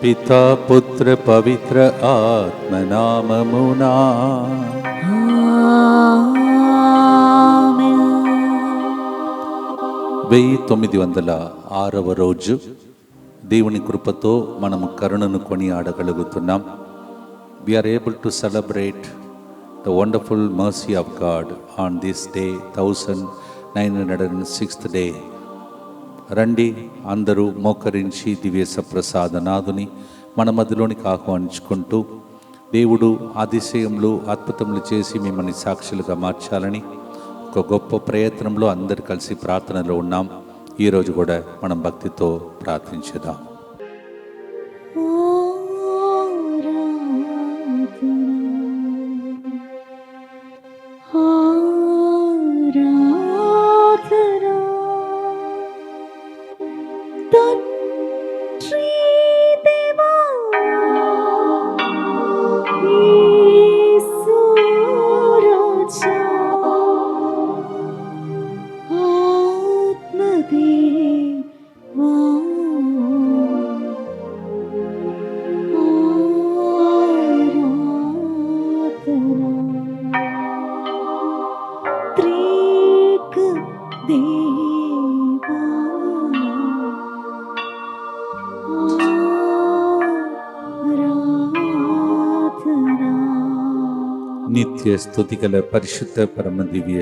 పితా పుత్ర పవిత్ర ఆత్మ నామమునా. ఆమేన్. 1906వ రోజు దేవుని కృపతో మనము కరుణను కొనియాడగలుగుతున్నాం. We are able to celebrate the wonderful mercy of God on this day, 1906th day. రండి అందరూ మోకరించి దివ్య ప్రసాదనాథుని మన మధ్యలోనికి ఆహ్వానించుకుంటూ, దేవుడు అతిశయములు అద్భుతములు చేసి మిమ్మల్ని సాక్షులుగా మార్చాలని ఒక గొప్ప ప్రయత్నంలో అందరు కలిసి ప్రార్థనలో ఉన్నాం. ఈరోజు కూడా మనం భక్తితో ప్రార్థించేద్దాం. నిత్య స్తుతిగల పరిశుద్ధ పరమ దివ్య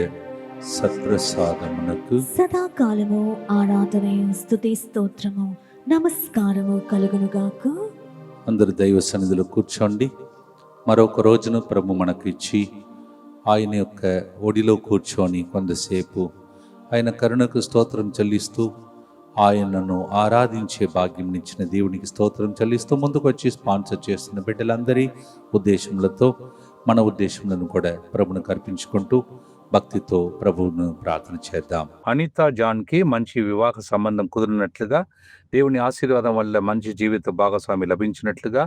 సత్ప్రసాదమునకు సదాకాలము ఆరాధనయు స్తుతి స్తోత్రము నమస్కారము కలుగునుగాక. అందరు దైవ సన్నిధిలో కూర్చోండి. మరొక రోజును ప్రభు మనకు ఇచ్చి ఆయన యొక్క ఒడిలో కూర్చొని కొంతసేపు ఆయన కరుణకు స్తోత్రం చెల్లిస్తూ ఆయనను ఆరాధించే భాగ్యం ఇచ్చిన దేవునికి స్తోత్రం చెల్లిస్తూ ముందుకు వచ్చి స్పాన్సర్ చేస్తున్న బిడ్డలందరి ఉద్దేశములతో మన ఉద్దేశములను కూడా ప్రభువును అర్పించుకుంటూ భక్తితో ప్రభువును ప్రార్థన చేద్దాం. అనితా జాన్కి మంచి వివాహ సంబంధం కుదిరినట్లుగా, దేవుని ఆశీర్వాదం వల్ల మంచి జీవిత భాగస్వామి లభించినట్లుగా,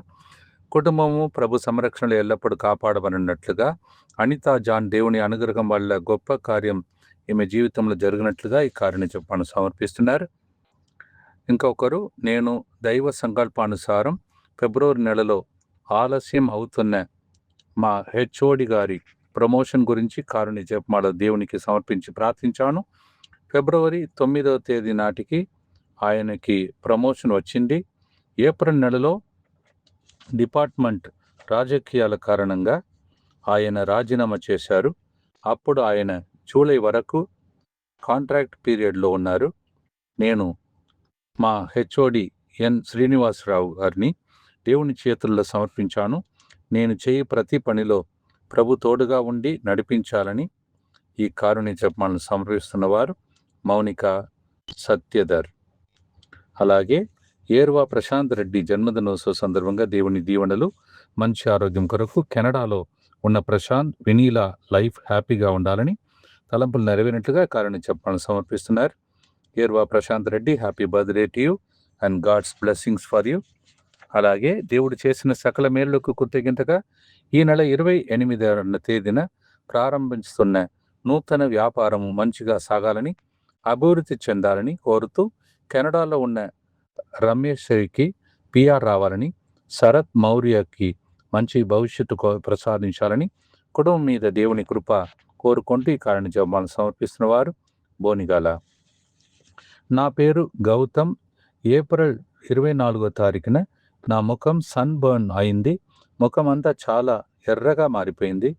కుటుంబము ప్రభు సంరక్షణలో ఎల్లప్పుడూ కాపాడబడినట్లుగా, అనితా జాన్ దేవుని అనుగ్రహం వల్ల గొప్ప కార్యం ఈమె జీవితంలో జరిగినట్లుగా ఈ కార్యాన్ని చెప్పాను సమర్పిస్తున్నారు. ఇంకొకరు, నేను దైవ సంకల్పానుసారం ఫిబ్రవరి నెలలో ఆలస్యం అవుతున్న మా హెచ్ఓడి గారి ప్రమోషన్ గురించి కారుణ్య జపమాల దేవునికి సమర్పించి ప్రార్థించాను. ఫిబ్రవరి 9వ తేదీ నాటికి ఆయనకి ప్రమోషన్ వచ్చింది. ఏప్రిల్ నెలలో డిపార్ట్మెంట్ రాజకీయాల కారణంగా ఆయన రాజీనామా చేశారు. అప్పుడు ఆయన జూలై వరకు కాంట్రాక్ట్ పీరియడ్లో ఉన్నారు. నేను మా హెచ్ఓడి ఎన్ శ్రీనివాసరావు గారిని దేవుని చేతుల్లో సమర్పించాను. నేను చేయి ప్రతి పనిలో ప్రభు తోడుగా ఉండి నడిపించాలని ఈ కారుణ్య జపమాలను సమర్పిస్తున్నవారు మౌనిక సత్యధర్. అలాగే ఏర్వా ప్రశాంత్ రెడ్డి జన్మదినోత్సవ సందర్భంగా దేవుని దీవెనలు, మంచి ఆరోగ్యం కొరకు కెనడాలో ఉన్న ప్రశాంత్ వినీల లైఫ్ హ్యాపీగా ఉండాలని తలంపులు నెరవేరినట్లుగా కారుణ్య జపమాలను సమర్పిస్తున్నారు. Erva Prashanth Reddy, happy birthday to you and God's blessings for you. అలాగే దేవుడు చేసిన సకల మేలులకు కృతజ్ఞతగా ఈ నెల 28వ తేదీన ప్రారంభిస్తున్న నూతన వ్యాపారము మంచిగా సాగాలని, అభివృద్ధి చెందాలని కోరుతూ కెనడాలో ఉన్న రమేశ్కి పిఆర్ రావాలని, శరత్ మౌర్యకి మంచి భవిష్యత్తు ప్రసాదించాలని కుటుంబం మీద దేవుని కృప కోరుకుంటూ ఈ కారణం జపమాలను సమర్పిస్తున్న వారు బోనిగాల. నా పేరు గౌతమ్. ఏప్రిల్ 24వ తారీఖున నా ముఖం సన్ బర్న్ అయింది. ముఖం అంతా చాలా ఎర్రగా మారిపోయింది.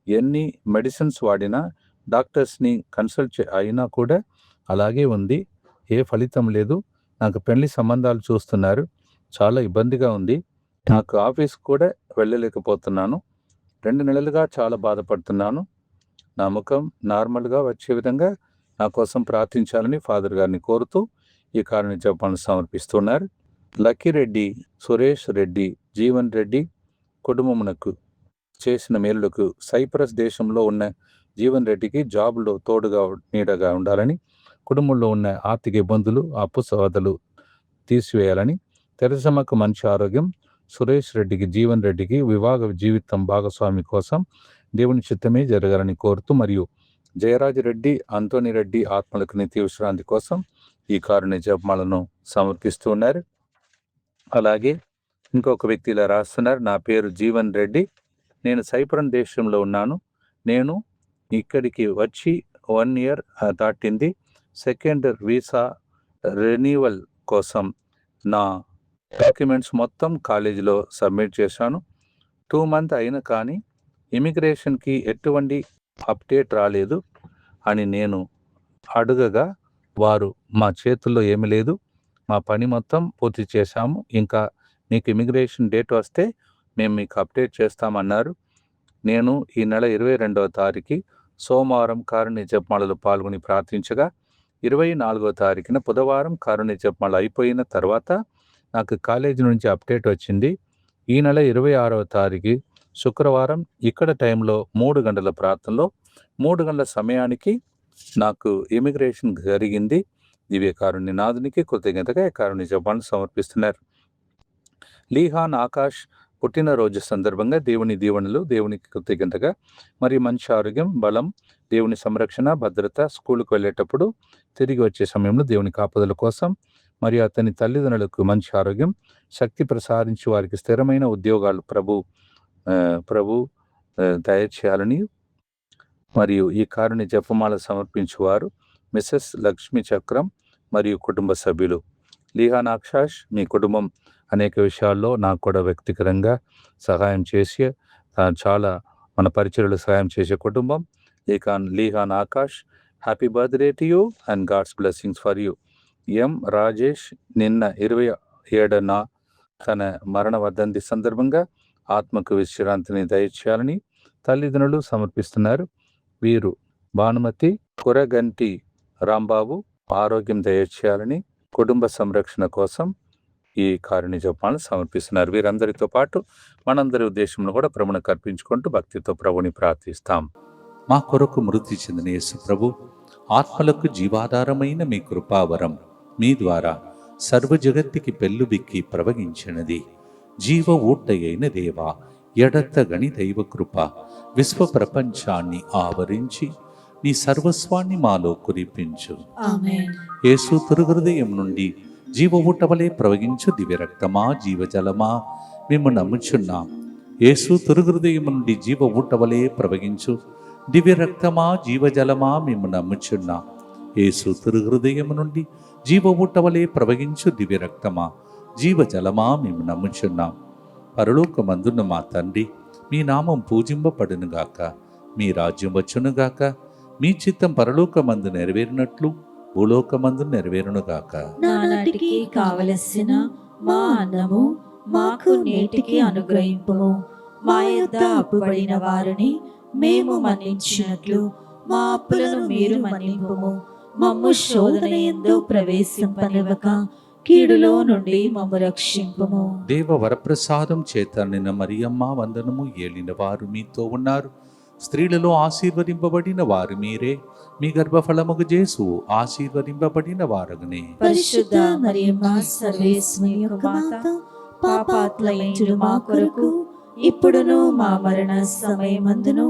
ఎన్ని మెడిసిన్స్ వాడినా, డాక్టర్స్ని కన్సల్ట్ అయినా కూడా అలాగే ఉంది. ఏ ఫలితం లేదు. నాకు పెళ్లి సంబంధాలు చూస్తున్నారు. చాలా ఇబ్బందిగా ఉంది. నాకు ఆఫీస్ కూడా వెళ్ళలేకపోతున్నాను. 2 నెలలుగా చాలా బాధపడుతున్నాను. నా ముఖం నార్మల్గా వచ్చే విధంగా నా కోసం ప్రార్థించాలని ఫాదర్ గారిని కోరుతూ ఈ కారుణ్య జపమాలను సమర్పిస్తున్నారు. లక్కీ రెడ్డి, సురేష్ రెడ్డి, జీవన్ రెడ్డి కుటుంబమునకు చేసిన మేలులకు సైప్రస్ దేశంలో ఉన్న జీవన్ రెడ్డికి జాబ్లో తోడుగా నీడగా ఉండాలని, కుటుంబంలో ఉన్న ఆర్థిక ఇబ్బందులు, అప్పు సవాదలు తీసివేయాలని, తెరసమ్మకు మంచి ఆరోగ్యం, సురేష్ రెడ్డికి, జీవన్ రెడ్డికి వివాహ జీవితం భాగస్వామి కోసం దేవుని చిత్తమే జరగాలని కోరుతూ, మరియు జయరాజ్ రెడ్డి, అంతోని రెడ్డి ఆత్మలకు నిత్య విశ్రాంతి కోసం ఈ కారుణ్య జపమాలను సమర్పిస్తూ ఉన్నారు. అలాగే ఇంకొక వ్యక్తి ఇలా రాస్తున్నారు, నా పేరు జీవన్ రెడ్డి, నేను సైప్రన్ దేశంలో ఉన్నాను. నేను ఇక్కడికి వచ్చి 1 year దాటింది. సెకండ్ వీసా రెన్యువల్ కోసం నా డాక్యుమెంట్స్ మొత్తం కాలేజీలో సబ్మిట్ చేశాను. 2 months అయినా కానీ ఇమిగ్రేషన్కి ఎటువంటి అప్డేట్ రాలేదు అని నేను అడగగా వారు మా చేతుల్లో ఏమీ లేదు, మా పని మొత్తం పూర్తి చేశాము, ఇంకా మీకు ఇమిగ్రేషన్ డేట్ వస్తే మేము మీకు అప్డేట్ చేస్తామన్నారు. నేను ఈ నెల 22వ తారీఖు సోమవారం కారుణ్య జపమాలలో పాల్గొని ప్రార్థించగా 24వ తారీఖున బుధవారం కారుణ్య జపమాల అయిపోయిన తర్వాత నాకు కాలేజీ నుంచి అప్డేట్ వచ్చింది. ఈ నెల 26వ తారీఖు శుక్రవారం ఇక్కడ టైంలో 3 గంటల ప్రార్థనలో 3 గంటల సమయానికి నాకు ఇమిగ్రేషన్ జరిగింది. దివ్య కారుణ్య నాథునికి కృతజ్ఞతగా కారుణ్య జపమాలను సమర్పిస్తున్నారు. లీహాన్ ఆకాష్ పుట్టినరోజు సందర్భంగా దేవుని దీవెనలు, దేవునికి కృతజ్ఞతగా మరియు మంచి ఆరోగ్యం, బలం, దేవుని సంరక్షణ, భద్రత, స్కూల్కి వెళ్ళేటప్పుడు తిరిగి వచ్చే సమయంలో దేవుని కాపుదల కోసం మరియు అతని తల్లిదండ్రులకు మంచి ఆరోగ్యం, శక్తి ప్రసాదించి వారికి స్థిరమైన ఉద్యోగాలు ప్రభు దయచేయాలని మరియు ఈ కారుణ్య జపమాల సమర్పించువారు మిసెస్ లక్ష్మీ చక్రం మరియు కుటుంబ సభ్యులు. లీహాన్ ఆకాష్, మీ కుటుంబం అనేక విషయాల్లో నాకు కూడా వ్యక్తిగతంగా సహాయం చేసి చాలా మన పరిచర్యలు సహాయం చేసే కుటుంబం. Lihan Akash, happy birthday to you and God's blessings for you. M Rajesh నిన్న 27న తన మరణ వర్ధంతి సందర్భంగా ఆత్మకు విశ్రాంతిని దయచేయాలని తల్లిదండ్రులు సమర్పిస్తున్నారు. వీరు భానుమతి, కురగంటి రాంబాబు ఆరోగ్యం దయచేయాలని కుటుంబ సంరక్షణ కోసం ఈ కారుణ్య జపమాలను సమర్పిస్తున్నారు. వీరందరితో పాటు మనందరి ఉద్దేశంలో కూడా ప్రభువును అర్పించుకుంటూ భక్తితో ప్రభుని ప్రార్థిస్తాం. మా కొరకు మృతి చెందిన యేసు ప్రభు ఆత్మలకు జీవాధారమైన మీ కృపావరం మీ ద్వారా సర్వ జగత్తుకి పెళ్ళుబిక్కి ప్రవగించినది. జీవ ఊటయైన దేవా, ఎడతగని దైవ కృప విశ్వ ప్రపంచాన్ని ఆవరించి నీ సర్వస్వాన్ని మాలో కురిపించు. ఆమేన్. యేసు తిరుహృదయం నుండి జీవ ఊటవలే ప్రవగించు దివ్య రక్తమా, జీవజలమా, మేము నమ్ముచున్నాం. యేసు తిరుహృదయం నుండి జీవ ఊటవలే ప్రవగించు దివ్య రక్తమా, జీవజలమా, మేము నమ్ముచున్నాం. యేసు తిరుహృదయం నుండి జీవ ఊటవలే ప్రవగించు దివ్య రక్తమా, జీవజలమా, మేము నమ్ముచున్నాం. పరలోకమందున్న మా తండ్రి, మీ నామం పూజింపబడునుగాక, మీ రాజ్యం వచ్చునుగాక, మీ చిత్తం పరలోకమందు నెరవేరినట్లు భూలోకమందు నెరవేరునుగాక. నానాటికి కావలసిన మా అన్నము మాకు నేటికి అనుగ్రహింపుము. మా యొద్ద అప్పుబడిన వారిని మేము మన్నించినట్లు మా అప్పులను మీరు మన్నింపుము. మమ్ము శోధన యందు ప్రవేశింపనివ్వక కీడులో నుండి మమ్ము రక్షింపుము. దేవ వరప్రసాదం చేత నిన్న మరియమ్మ వందనము. ఏలిన వారు మీతో ఉన్నారు, స్త్రీలలో ఆశీర్వదింపబడిన వారు మీరే, మీ గర్భఫలముగు యేసు ఆశీర్వదింపబడిన వారగనే. పరిశుద్ధ మరియమ్మ సర్వేశ్వరి యొక్క మాత, పాపాత్మయులు మా కొరకు ఇప్పుడును మా మరణ సమయమందును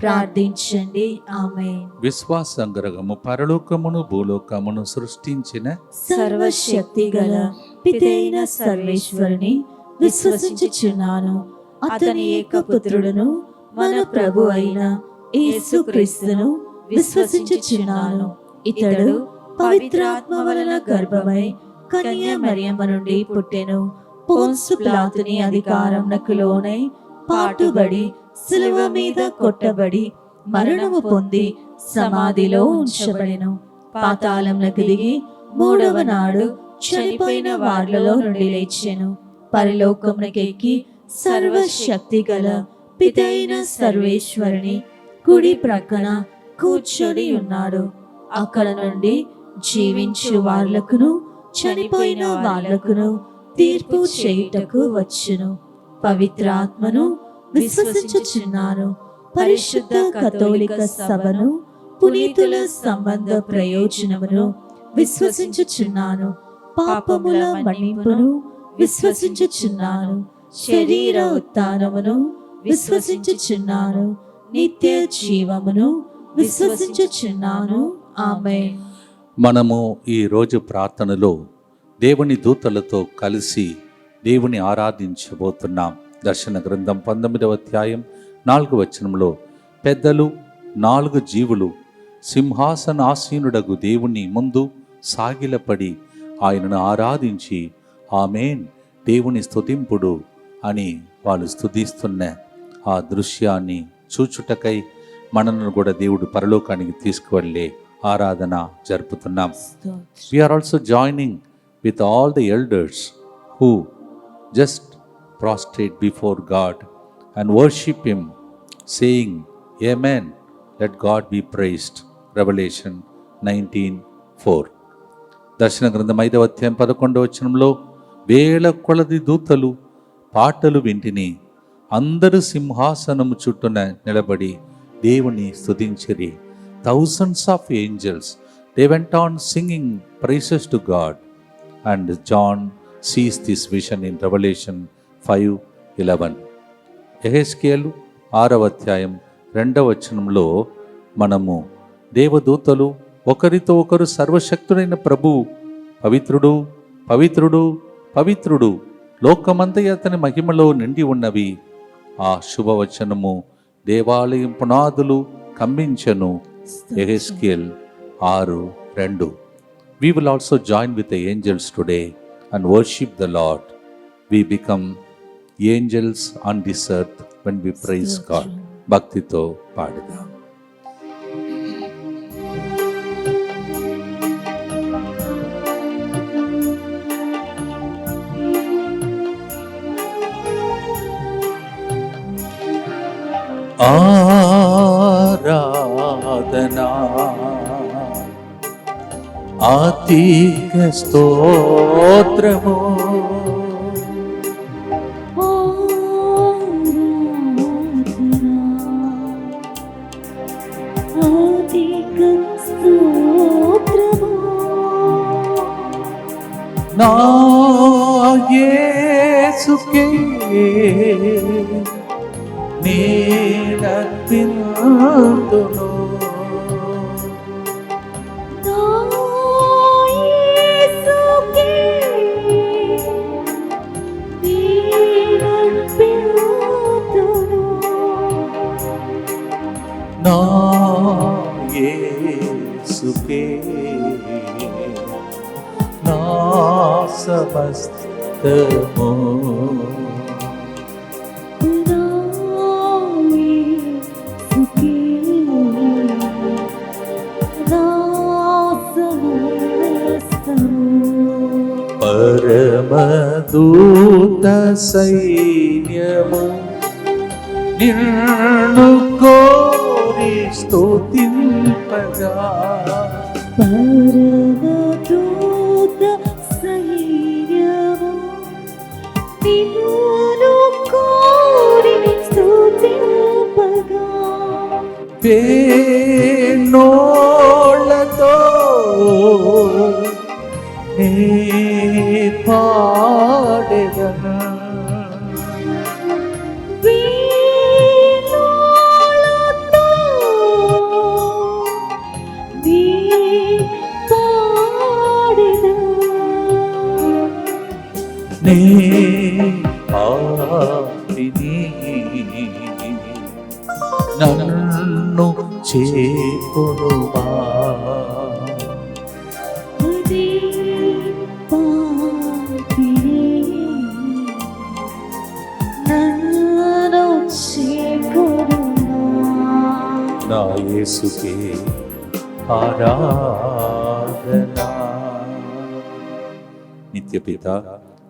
ప్రార్థించండి. ఆమేన్. విశ్వాసంగరగము పరలోకమును భూలోకమును సృష్టించిన సర్వశక్తి గల పితైన సర్వేశ్వరుని విశ్వసించుచున్నాను. అతని ఏకపుత్రుడును మన ప్రభు అయిన యేసుక్రీస్తును విశ్వసించుచున్నాను. ఇతడు పవిత్రాత్మ వలన గర్భమై కన్య మరియమ్మ నుండి పుట్టెను. పోన్సు పిలాతుని అధికారమునకు లోనై పాటుబడి శిలువ మీద కొట్టబడి మరణము పొంది సమాధిలో ఉంచబడెను. పాతాళమునకు దిగి 3వ నాడు చనిపోయిన వారిలో నుండి లేచెను. పరలోకమునకెక్కి సర్వశక్తి గల పితైన సర్వేశ్వరుని కుడి ప్రక్కన కూర్చొని ఉన్నాడు. అక్కడ నుండి జీవించు వాళ్ళకును చనిపోయిన వాళ్ళకును తీర్పు చేయుటకు వచ్చును. పవిత్రాత్మను విశ్వసించుచున్నాను. పరిశుద్ధ కథోలిక సభను, పునీతుల సంబంధ ప్రయోజనమును విశ్వసించుచున్నాను. పాపముల మన్నింపును విశ్వసించుచున్నాను. శరీర ఉత్థానమును విశ్వసించుచున్నాను. నిత్య జీవమును విశ్వసించుచున్నాను. ఆమేన్. మనము ఈ రోజు ప్రార్థనలో దేవుని దూతలతో కలిసి దేవుని ఆరాధించబోతున్నాం. దర్శన గ్రంథం 19వ అధ్యాయం 4వ వచనంలో పెద్దలు 4 జీవులు సింహాసనాసీనుడగు దేవుని ముందు సాగిలపడి ఆయనను ఆరాధించి ఆమేన్, దేవుని స్తుతింపుడు అని వాళ్ళు స్తుతిస్తున్న ఆ దృశ్యాన్ని చూచుటకై మనను కూడా దేవుడు పరలోకానికి తీసుకువెళ్ళే ఆరాధన జరుపుతున్నాం. We are also joining with all the elders who just prostrate before God and worship Him, saying, Amen, let God be praised. Revelation 19:4. దర్శన గ్రంథం 5వ అధ్యాయం 11వ వచనంలో వేల కొలది దూతలు పాటలు వింటిని, అందరూ సింహాసనము చుట్టూన నిలబడి దేవుని స్తుతించిరి. Thousands of angels, they went on singing praises to God. And John sees this vision in Revelation 5:11. యెహెజ్కేలు 6వ అధ్యాయం 2వ వచనంలో మనము దేవదూతలు ఒకరితో ఒకరు సర్వశక్తుడైన ప్రభువు పవిత్రుడు పవిత్రుడు పవిత్రుడు, లోకమంతయు అతని మహిమలో నిండి ఉన్నవి. ఆ శుభవచనము దేవాలయం పునాదులు కంబించెను. యెహెజ్కేల్ 6:2. We will also join with the angels today and worship the Lord. We become angels on this earth when we praise God. భక్తితో పాడుదాం. ఆరాధనా ఆతిథ్య స్తోత్రము నా యేసుకే నేనర్పింతును. నా యేసుకే నా సమస్తము. పరమదూత సైన్యము నిన్ను కోరి స్తుతింపగా, పరమదూత సైన్యము నిన్ను కోరి స్తుతింపగా, వేణోళ్ళతో నే పాడెదను. నే పాపిని నన్ను చేకొనుమా, నా యేసుకే ఆరాధనా. నిత్యపిత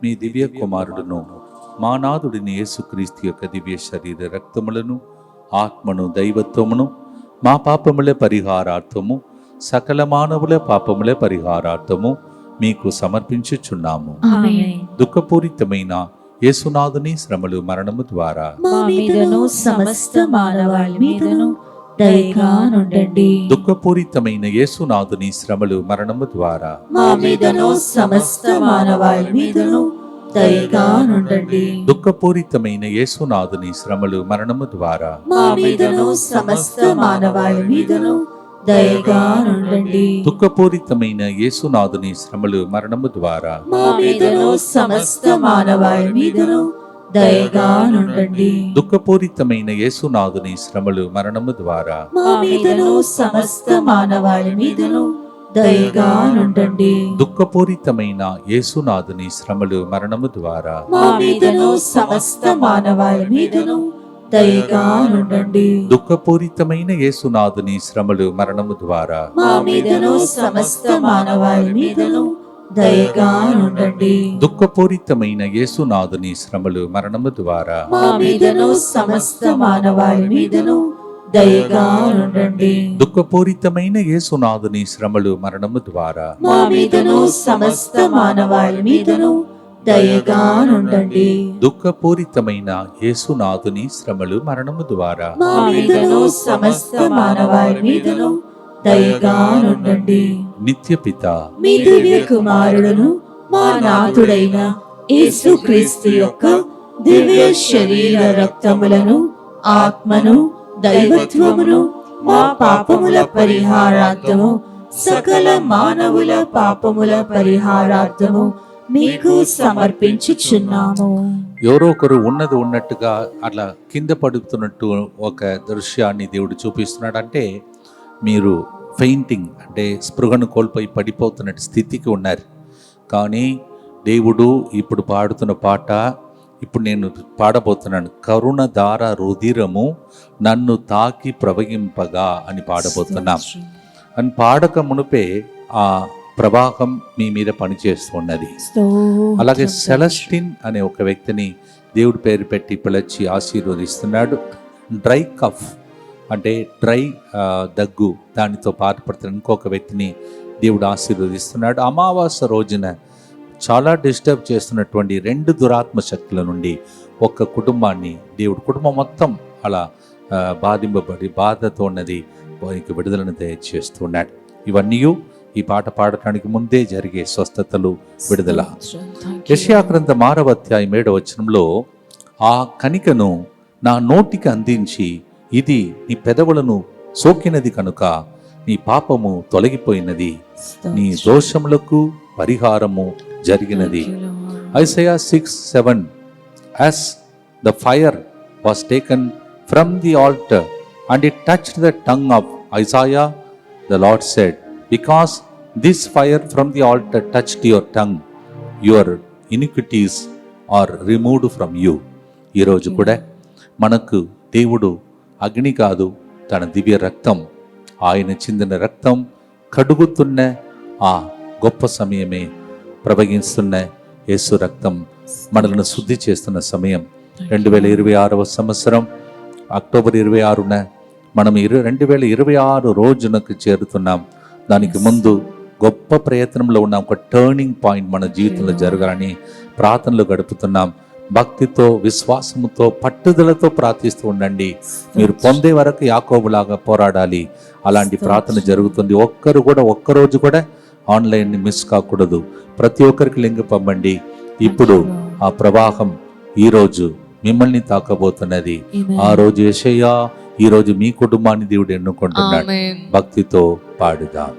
మీ దివ్య కుమారుడును మా నాథుడిని యేసుక్రీస్తు యొక్క దివ్య శరీర రక్తములను ఆత్మను దైవత్వమును మా పాపముల పరిహారార్థము సకల మానవుల పాపముల పరిహారార్థము మీకు సమర్పించుచున్నాము. దుఃఖపూరితమైన యేసునాథుని శ్రమలు మరణము ద్వారా మా మీదను సమస్త మానవాళి మీదను దయగా నుండండి. దుఃఖపూరితమైన యేసునాథుని శ్రమలు మరణము ద్వారా మా మీదను సమస్త మానవాళి మీదను దయగా నుండండి. దుఃఖపూరితమైన యేసునాథుని శ్రమలు మరణము ద్వారా మా మీదను సమస్త మానవాళి మీదను దయగా నుండండి. దుఃఖపూరితమైన యేసునాథుని శ్రమలు మరణము ద్వారా మా మీదను సమస్త మానవాళి మీదను దయగా నుండండి. దుఃఖపూరితమైన యేసునాథుని శ్రమలు మరణము ద్వారా మా మీదను సమస్త మానవాళి మీదను దయగా నుండండి. దుఃఖపూరితమైన యేసునాథుని శ్రమలు మరణము ద్వారా మా మీదను సమస్త మానవాళి మీదను దయగా నుండండి. దుఃఖపూరితమైన యేసునాథుని శ్రమలు మరణము ద్వారా మా మీదను సమస్త మానవాళి మీదను దయగా నుండండి. దుఃఖపూరితమైన యేసునాథుని శ్రమలు మరణము ద్వారా మా మీదను సమస్త మానవాళి మీదను దయగా నుండండి. దుఃఖపూరితమైన యేసునాథుని శ్రమలు మరణము ద్వారా మా మీదను సమస్త మానవాళి మీదను దయగా నుండండి. దుఃఖపూరితమైన యేసునాథుని శ్రమలు మరణము ద్వారా మా మీదను సమస్త మానవాళి మీదను దయగా నుండండి. నిత్యపిత మీ దివ్య కుమారుడును మా నాథుడైన యేసుక్రీస్తు యొక్క దివ్య శరీర రక్తములను ఆత్మను దైవత్వమును మా పాపముల పరిహారార్థము సకల మానవుల పాపముల పరిహారార్థము మీకు సమర్పించుచున్నాము. ఎవరో ఒకరు ఉన్నది ఉన్నట్టుగా అట్లా కింద పడుతున్నట్టు ఒక దృశ్యాన్ని దేవుడు చూపిస్తున్నాడు. అంటే మీరు ఫెయింటింగ్ అంటే స్పృహను కోల్పోయి పడిపోతున్న స్థితికి ఉన్నారు. కానీ దేవుడు ఇప్పుడు పాడుతున్న పాట ఇప్పుడు నేను పాడబోతున్నాను. కరుణధార రుధిరము నన్ను తాకి ప్రవహింపగా అని పాడబోతున్నాం. అని పాడక మునుపే ఆ ప్రవాహం మీ మీద పనిచేస్తున్నది. అలాగే సెలస్టిన్ అనే ఒక వ్యక్తిని దేవుడి పేరు పెట్టి పిలిచి ఆశీర్వదిస్తున్నాడు. డ్రై కఫ్ అంటే డ్రై దగ్గు, దానితో బాధపడుతున్న ఇంకొక వ్యక్తిని దేవుడు ఆశీర్వదిస్తున్నాడు. అమావాస్య రోజున చాలా డిస్టర్బ్ చేస్తున్నటువంటి 2 దురాత్మ శక్తుల నుండి ఒక కుటుంబాన్ని దేవుడు కుటుంబం మొత్తం అలా బాధింపబడి బాధతో ఉన్నది వారికి విడుదలను దయచేస్తున్నాడు. ఇవన్నీ ఈ పాట పాడటానికి ముందే జరిగే స్వస్థతలు, విడుదల. యెషయా గ్రంథం 6వ అధ్యాయం 7వ వచనంలో ఆ కనికను నా నోటికి అందించి ఇది నీ పెదవులను సోకినది కనుక నీ పాపము తొలగిపోయినది, నీ దోషములకు పరిహారము జరిగినది. Isaiah 6:7 As the fire was taken from the altar and it touched the tongue of Isaiah, the Lord said, because this fire from the altar touched your tongue, your iniquities are removed from you. ఈరోజు కూడా మనకు దేవుడు అగ్ని కాదు, తన దివ్య రక్తం, ఆయన చిందిన రక్తం కడుగుతున్న ఆ గొప్ప సమయమే ప్రవహిస్తున్న యేసు రక్తం మనలను శుద్ధి చేస్తున్న సమయం. 2026వ సంవత్సరం అక్టోబర్ 26న మనం 2026 రోజునకు చేరుతున్నాం. దానికి ముందు గొప్ప ప్రయత్నంలో ఉన్న ఒక టర్నింగ్ పాయింట్ మన జీవితంలో జరగాలని ప్రార్థనలు గడుపుతున్నాం. భక్తితో, విశ్వాసముతో, పట్టుదలతో ప్రార్థిస్తూ ఉండండి. మీరు పొందే వరకు యాకోబులాగా పోరాడాలి. అలాంటి ప్రార్థన జరుగుతుంది. ఒక్కరోజు కూడా ఆన్లైన్ని మిస్ కాకూడదు. ప్రతి ఒక్కరికి లింక్ పంపండి. ఇప్పుడు ఆ ప్రవాహం ఈరోజు మిమ్మల్ని తాకబోతున్నది. ఆ రోజు యేషయ్యా, ఈ రోజు మీ కుటుంబాన్ని దేవుడు ఎన్నుకుంటున్నాడు. భక్తితో పాడుదాం.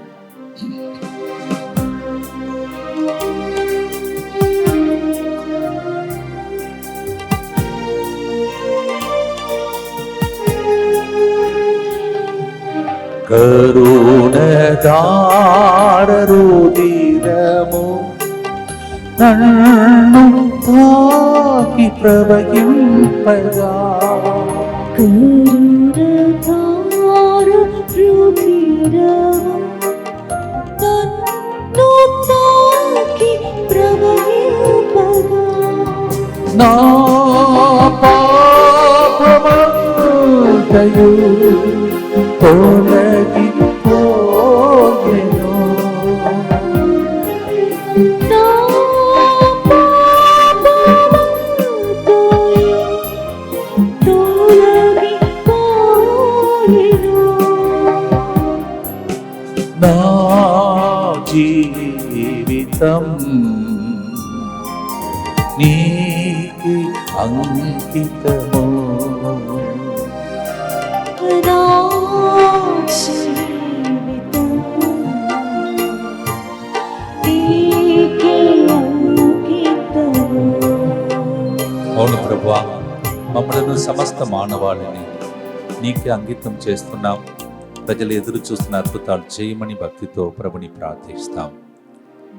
కరుణధార రుధిరము నన్ను తాకి ప్రవహింపగా, కరుణధార రుధిరము నన్ను తాకి ప్రవహింపగా, నా పాపమంతయు తొలగిపోయెను, నా పాపమంతయు తొలగిపోయెను, నా జీవితం నీకు అంకితము, నా జీవితం అవును ప్రభువా, మమ్మలను సమస్త మానవాళిని నీకే అంకితం చేస్తున్నాం. ప్రజలు ఎదురు చూస్తున్న అద్భుతాలు చేయమని భక్తితో ప్రభుని ప్రార్థిస్తాం.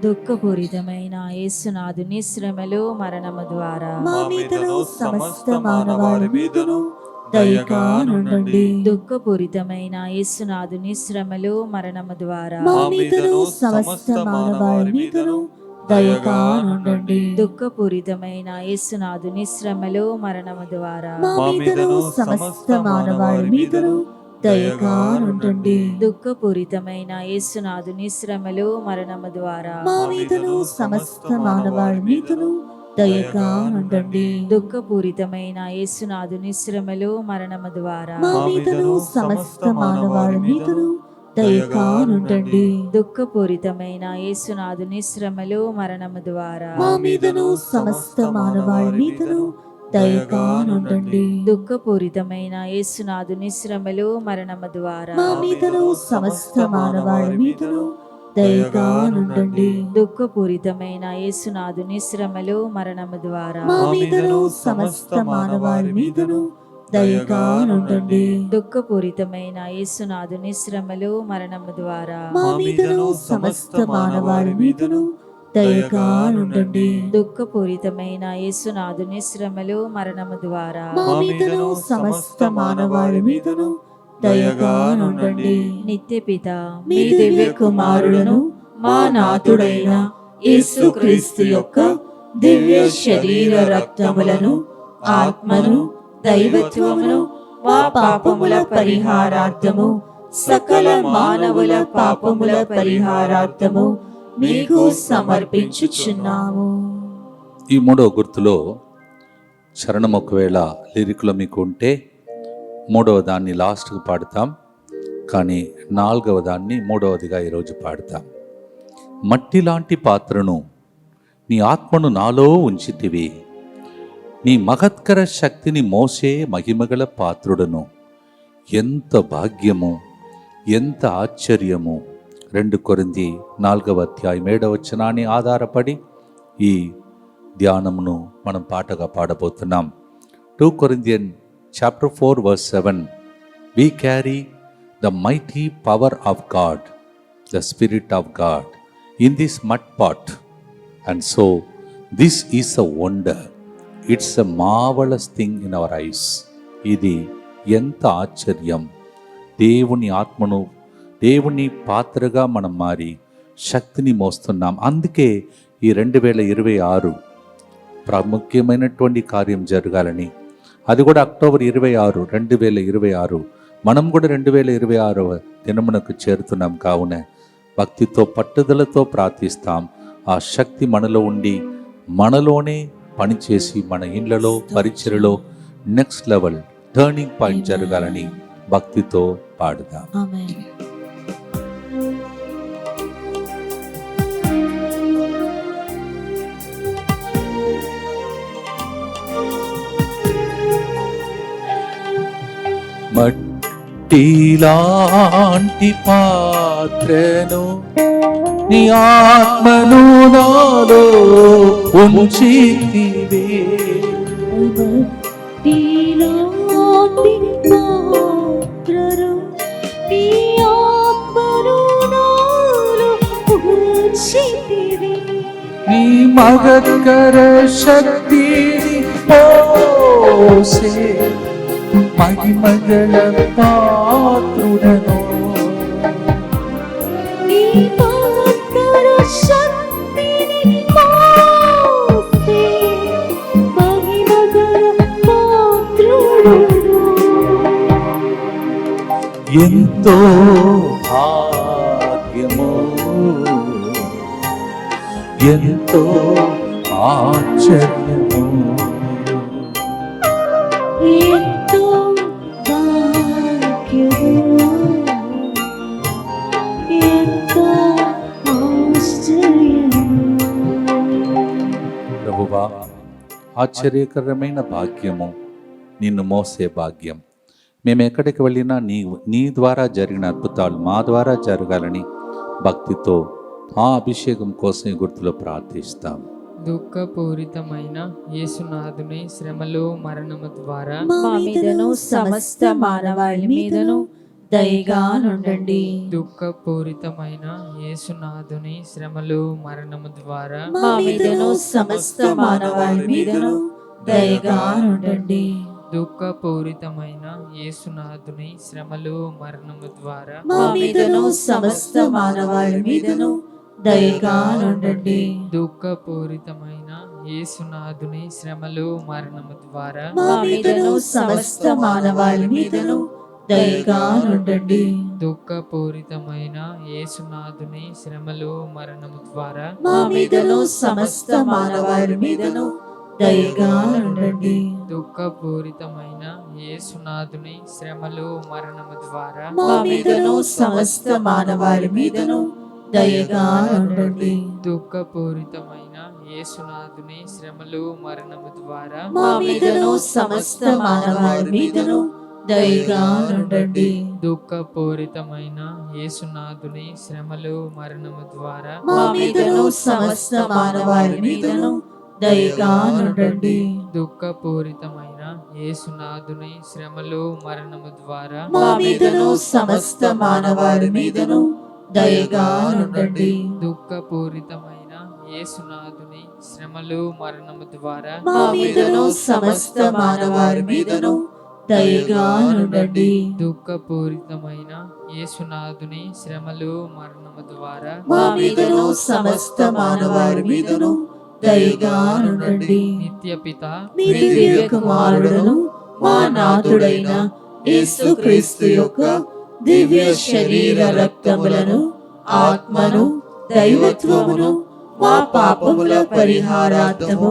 దుఃఖపూరితమైన యేసునాథుని శ్రమలు మరణము ద్వారా మా మీదను సమస్త మానవాళి మీదను దయగా నుండండి. దుఃఖపూరితమైన యేసునాథుని శ్రమలు మరణము ద్వారా మా మీదను సమస్త మానవాళి మీదను దయగా నుండండి. దుఃఖపూరితమైన యేసునాథుని శ్రమలు మరణము ద్వారా మా మీదను సమస్త మానవాళి మీదను దయగా నుండండి. దుఃఖపూరితమైన యేసునాథుని శ్రమలు మరణము ద్వారా మా మీదను సమస్త మానవాళి మీదను దయగా నుండండి. దుఃఖపూరితమైన యేసునాథుని శ్రమలు మరణము ద్వారా మా మీదను సమస్త మానవాళి మీదను దయగా నుండండి. దుఃఖపూరితమైన యేసునాథుని శ్రమలు మరణము ద్వారా మా మీదను సమస్త మానవాళి మీదను దయగా నుండండి. దుఃఖపూరితమైన యేసునాథుని శ్రమలు మరణము ద్వారా మా మీదను సమస్త మానవాళి మీదను దయగా నుండండి. దుఃఖపూరితమైన యేసునాథుని శ్రమలు మరణము ద్వారా మా మీదను సమస్త మానవాళి మీదను దయగా నుండండి. దుఃఖపూరితమైన యేసునాథుని శ్రమలు మరణము ద్వారా మా మీదను సమస్త మానవాళి మీదను దయగా నుండండి. దుఃఖపూరితమైన యేసునాథుని శ్రమలు మరణము ద్వారా మా మీదను సమస్త మానవాళి మీదను దయగా నుండండి. నిత్యపిత మీ దివ్య కుమారులను మా నాథుడైన యేసుక్రీస్తు యొక్క దివ్య శరీర రక్తములను ఆత్మను దైవత్వమును మా పాపముల పరిహారార్థము సకల మానవుల పాపముల పరిహారార్థము మీకు సమర్పించుచున్నాము. ఈ మూడవ గుర్తులో చరణం ఒకవేళ లిరిక్లో మీకు ఉంటే మూడవ దాన్ని లాస్ట్కి పాడతాం, కానీ నాలుగవ దాన్ని మూడవదిగా ఈరోజు పాడతాం. మట్టి లాంటి పాత్రను నీ ఆత్మను నాలో ఉంచితివి, నీ మహత్కర శక్తిని మోసే మహిమగల పాత్రుడను. ఎంత భాగ్యము, ఎంత ఆశ్చర్యము. 2 కొరింథీ 4:7 ఆధారపడి ఈ ధ్యానమును మనం పాటగా పాడబోతున్నాం. 2 Corinthians chapter 4 verse 7. We carry the mighty power of God, the Spirit of God, in this mud pot. And so, this is a wonder. It's a marvelous thing in our eyes. ఇది ఎంత ఆశ్చర్యం. దేవుని ఆత్మను, దేవుని పాత్రగా మనం మారి శక్తిని మోస్తున్నాం. అందుకే ఈ 2026 ప్రాముఖ్యమైనటువంటి కార్యం జరగాలని, అది కూడా అక్టోబర్ 26, 2026 మనం కూడా 2026వ దినమునకు చేరుతున్నాం. కావున భక్తితో పట్టుదలతో ప్రార్థిస్తాం. ఆ శక్తి మనలో ఉండి మనలోనే పనిచేసి మన ఇండ్లలో పరిచర్యలో నెక్స్ట్ లెవెల్ టర్నింగ్ పాయింట్ జరగాలని భక్తితో పాడుదాం. ఆమేన్. మట్టిలాంటి పాత్రను నీ ఆత్మను నాలో ఉంచితివే, మట్టిలాంటి పాత్రను నీ ఆత్మను నాలో ఉంచితివి, నీ మహత్కర శక్తిని మోసే మహిమగల పాత్రుడను. నీ మహత్కర శక్తిని మోసే మహిమగల పాత్రుడను. ఎంతో భాగ్యము, ఎంతో ఆశ్చర్యము. ఎంతో భాగ్యము, ఎంతో ఆశ్చర్యము. ప్రభువా, ఆశ్చర్యకరమైన భాగ్యము, నిన్ను మోసే భాగ్యం. మేము ఎక్కడికి వెళ్ళినా నీ ద్వారా జరిగిన అద్భుతాలు మా ద్వారా జరగాలని భక్తితో ఆ అభిషేకం కోసం ఈ గుర్తులో ప్రార్థిస్తాం. దుఃఖపూరితమైన యేసునాథుని శ్రమలు మరణము ద్వారా మా మీదను సమస్త మానవాళి మీదను దయగా నుండండి. దుఃఖపూరితమైన యేసునాథుని శ్రమలు మరణము ద్వారా మా మీదను సమస్త మానవాళి మీదను దయగా నుండండి. దుఃఖపూరితమైన యేసునాథుని శ్రమలు మరణము ద్వారా మా మీదను సమస్త మానవాళి మీదను దయగా నుండండి. దుఃఖపూరితమైన యేసునాథుని శ్రమలు మరణము ద్వారా మా మీదను సమస్త మానవాళి మీదను దయగా నుండండి. దుఃఖపూరితమైన యేసునాథుని శ్రమలు మరణము ద్వారా మా మీదను సమస్త మానవాళి మీదను దయగా నుండండి. దుఃఖపూరితమైన యేసునాథుని శ్రమలు మరణము ద్వారా మా మీదను సమస్త మానవాళి మీదను దయగా నుండండి. దుఃఖపూరితమైన యేసునాథుని శ్రమలు మరణము ద్వారా మా మీదను సమస్త మానవాళి మీదను దయగా నుండండి. దుఃఖపూరితమైన యేసునాథుని శ్రమలు మరణము ద్వారా మా మీదను సమస్త మానవాళి మీదను దయగా నుండండి. దుఃఖపూరితమైన యేసునాథుని శ్రమలు మరణము ద్వారా మా మీదను సమస్త మానవాళి మీదను దయగా నుండండి. దుఃఖపూరితమైన యేసునాథుని శ్రమలు మరణము ద్వారా మా మీదను సమస్త మానవాళి మీదను దయగా నుండండి. దుఃఖపూరితమైన యేసునాథుని శ్రమలు మరణము ద్వారా మా మీదను సమస్త మానవాళి మీదను దయగా నుండండి. నిత్యపిత మీ దివ్య కుమారుడును మా నాథుడైన యేసుక్రీస్తు యొక్క దివ్య శరీర రక్తములను ఆత్మను దైవత్వమును మా పాపముల పరిహారార్థము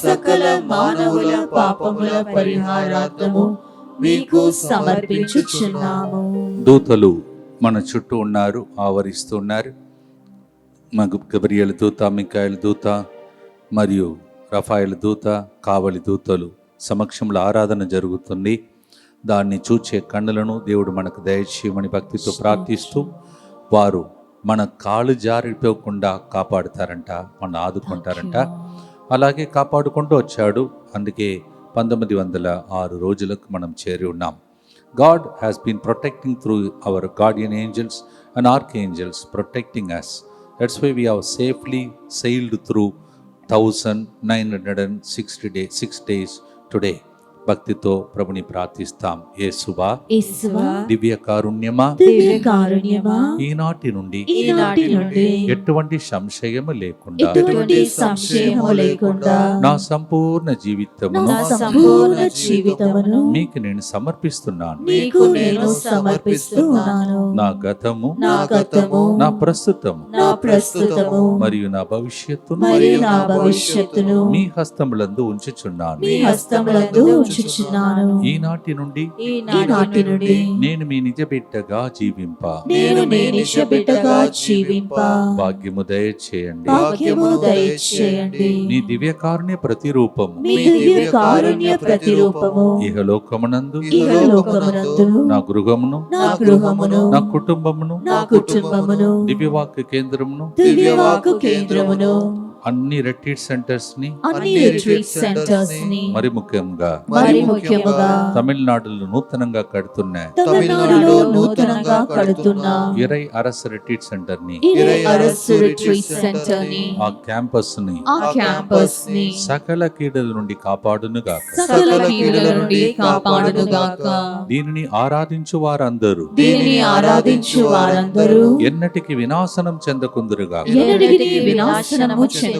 సకల మానవుల పాపముల పరిహారార్థము మీకు సమర్పించుచున్నాము. దూతలు మన చుట్టూ ఉన్నారు, ఆవరిస్తున్నారు. మగు గబ్రియలు దూత, మికాయలు దూత మరియు రఫాయిల దూత, కావలి దూతలు సమక్షంలో ఆరాధన జరుగుతుంది. దాన్ని చూచే కన్నులను దేవుడు మనకు దయచేయమని భక్తితో ప్రార్థిస్తూ, వారు మన కాళ్ళు జారిపోకుండా కాపాడుతారంట, మన ఆదుకుంటారంట. అలాగే కాపాడుకుంటూ వచ్చాడు. అందుకే 1906 రోజులకు మనం చేరి ఉన్నాం. God has been protecting through our guardian angels and archangels protecting us. That's why we have safely sailed through 1906 days today. భక్తితో ప్రభుని ప్రార్థిస్తాం. యేసువా, యేసువా, దివ్య కారుణ్యమా, దివ్య కారుణ్యమా, ఈనాటి నుండి ఎటువంటి సంశయము లేకుండా ఎటువంటి సంశయము లేకుండా నా సంపూర్ణ జీవితమును నా సంపూర్ణ జీవితమును మీకు నేను సమర్పిస్తున్నాను. మీకు నేను సమర్పిస్తున్నాను. నా గతము, నా గతము, నా ప్రస్తుతము, నా ప్రస్తుతము మరియు నా భవిష్యత్తును మరియు నా భవిష్యత్తును మీ హస్తములందు ఉంచుచున్నాను. మీ హస్తములందు ఉంచుచున్నాను. ఈనాటి నుండి ఈనాటి నుండి నేను మీ నిజ బిడ్డగా జీవింప నేను నీ నిజ బిడ్డగా జీవింప భాగ్యము దయచేయండి. భాగ్యము దయచేయండి. నీ దివ్య కారుణ్య ప్రతిరూపము మీ దివ్య కారుణ్య ప్రతిరూపము ఇహలోకమునందు ఇహలోకమునందు నా గృహమును, నా గృహమును, నా కుటుంబమును, నా కుటుంబమును, దివ్యవాక్య కేంద్రమును, దివ్యవాకు కేంద్రమును, అన్ని రెట్రీట్ సెంటర్స్ ని, అన్ని రిట్రీట్ సెంటర్స్ ని, మరి ముఖ్యంగా ముఖ్యముగా తమిళనాడులో నూతనంగా కడుతున్న తమిళనాడులో నూతనంగా కడుతున్న ఇరై అరస్ రెట్రీట్ సెంటర్ ని, ఇరై అరస్ రిట్రీట్ సెంటర్ ని, ఆ క్యాంపస్ ని ఆ క్యాంపస్ ని సకల కీడుల నుండి కాపాడును గాక. సకల కీడుల నుండి కాపాడును గాక. దీనిని ఆరాధించు వారందరూ దీనిని ఆరాధించు వారందరూ ఎన్నటికి వినాశనం చెందకుందురుగాక. ఎన్నటికీ వినాశనము చెందకుందురుగాక.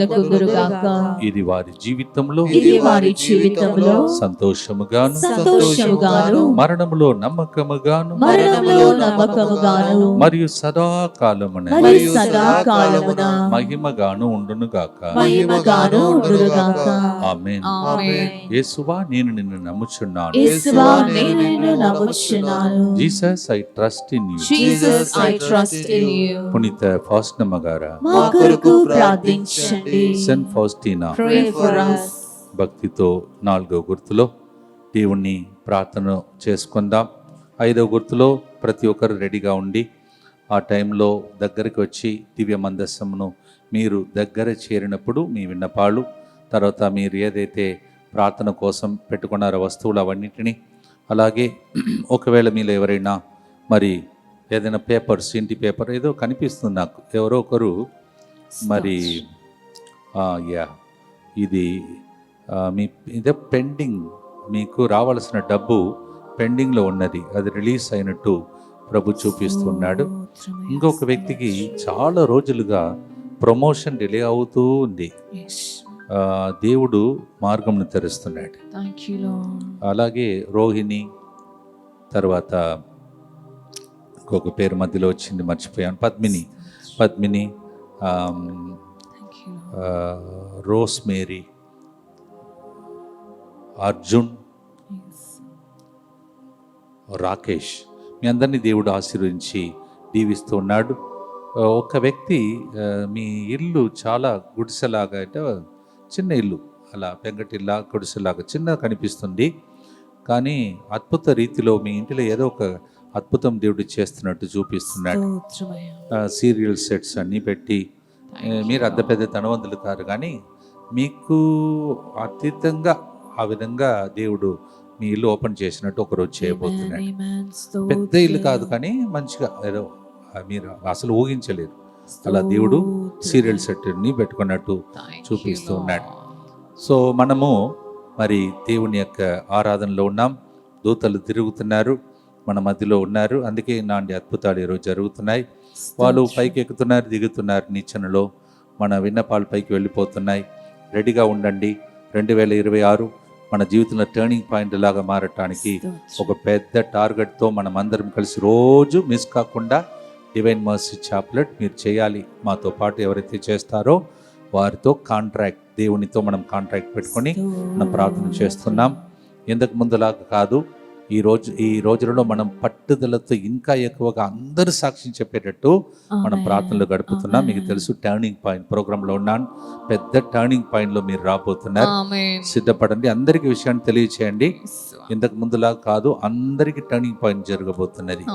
ఇది వారి జీవితంలో ఇది వారి జీవితంలో సంతోషముగాను, సంతోషముగాను, మరణములో నమ్మకముగాను, మరణములో నమ్మకముగాను, మరియు సదాకాలమున మరియు సదాకాలమున మహిమగాను ఉండునుగాక. మహిమగాను ఉండునుగాక. ఆమేన్. ఆమేన్. యేసువా, నేను నిన్ను నమ్ముచున్నాను. యేసువా, నేను నిన్ను నమ్ముచున్నాను. Jesus, I trust in you. Jesus, I trust in you. పునీత ఫాస్టినా గారా, మా కొరకు ప్రార్థించండి. Saint Faustina, Pray for us. భక్తితో 4వ గుర్తులో దేవుణ్ణి ప్రార్థన చేసుకుందాం. 5వ గుర్తులో ప్రతి ఒక్కరు రెడీగా ఉండి ఆ టైంలో దగ్గరికి వచ్చి దివ్య మందస్సమును మీరు దగ్గర చేరినప్పుడు మీ విన్నపాలు, తర్వాత మీరు ఏదైతే ప్రార్థన కోసం పెట్టుకున్నారో వస్తువులు అవన్నిటినీ, అలాగే ఒకవేళ మీలో ఎవరైనా మరి ఏదైనా పేపర్స్, ఇంటి పేపర్ ఏదో కనిపిస్తుంది నాకు, ఎవరో ఒకరు మరి ఇది మీ ఇదే పెండింగ్, మీకు రావాల్సిన డబ్బు పెండింగ్లో ఉన్నది, అది రిలీజ్ అయినట్టు ప్రభు చూపిస్తున్నాడు. ఇంకొక వ్యక్తికి చాలా రోజులుగా ప్రమోషన్ డిలే అవుతూ ఉంది, దేవుడు మార్గంను తెరుస్తున్నాడు. అలాగే రోహిణి, తర్వాత ఇంకొక పేరు మధ్యలో వచ్చింది మర్చిపోయాను, పద్మిని, రోస్ మేరీ, అర్జున్, రాకేష్, మీ అందరినీ దేవుడు ఆశీర్వదించి దీవిస్తూ ఉన్నాడు. ఒక వ్యక్తి మీ ఇల్లు చాలా గుడిసెలాగా, అంటే చిన్న ఇల్లు, అలా పెంకటిల్లా గుడిసెలాగా చిన్న కనిపిస్తుంది, కానీ అద్భుత రీతిలో మీ ఇంటిలో ఏదో ఒక అద్భుతం దేవుడు చేస్తున్నట్టు చూపిస్తున్నాడు. సీరియల్ సెట్స్ అన్నీ పెట్టి, మీరు అంత పెద్ద ధనవంతులు కాదు కానీ మీకు అతీతంగా ఆ విధంగా దేవుడు మీ ఇల్లు ఓపెన్ చేసినట్టు ఒకరోజు చేయబోతున్నాడు. పెద్ద ఇల్లు కాదు కానీ మంచిగా, ఏదో మీరు అసలు ఊహించలేరు, అలా దేవుడు సీరియల్ సెట్ని పెట్టుకున్నట్టు చూపిస్తూ ఉన్నాడు. సో మనము మరి దేవుని యొక్క ఆరాధనలో ఉన్నాం, దూతలు తిరుగుతున్నారు, మన మధ్యలో ఉన్నారు, అందుకే ఇలాంటి అద్భుతాలు ఈరోజు జరుగుతున్నాయి. వాళ్ళు పైకి ఎక్కుతున్నారు, దిగుతున్నారు, నిచ్చెనలో మన విన్నపాలు పైకి వెళ్ళిపోతున్నాయి. రెడీగా ఉండండి. 2026 మన జీవితంలో టర్నింగ్ పాయింట్ లాగా మారటానికి ఒక పెద్ద టార్గెట్తో మనం అందరం కలిసి రోజు మిస్ కాకుండా డివైన్ మర్సీ చాప్లెట్ మీరు చేయాలి. మాతో పాటు ఎవరైతే చేస్తారో వారితో కాంట్రాక్ట్, దేవునితో మనం కాంట్రాక్ట్ పెట్టుకొని మనం ప్రార్థన చేస్తున్నాం. ఇంతకు ముందులాగా కాదు, ఈ రోజులలో మనం పట్టుదలతో ఇంకా ఎక్కువగా అందరూ సాక్ష్యం చెప్పేటట్టు మనం ప్రార్థనలు గడుపుతున్నాం. మీకు తెలుసు, టర్నింగ్ పాయింట్ ప్రోగ్రాంలో ఉన్నాను, పెద్ద టర్నింగ్ పాయింట్లో మీరు రాబోతున్నారు. సిద్ధపడండి, అందరికీ విషయాన్ని తెలియచేయండి. ఇంతకు ముందులాగా కాదు, అందరికీ టర్నింగ్ పాయింట్ జరగబోతున్నది.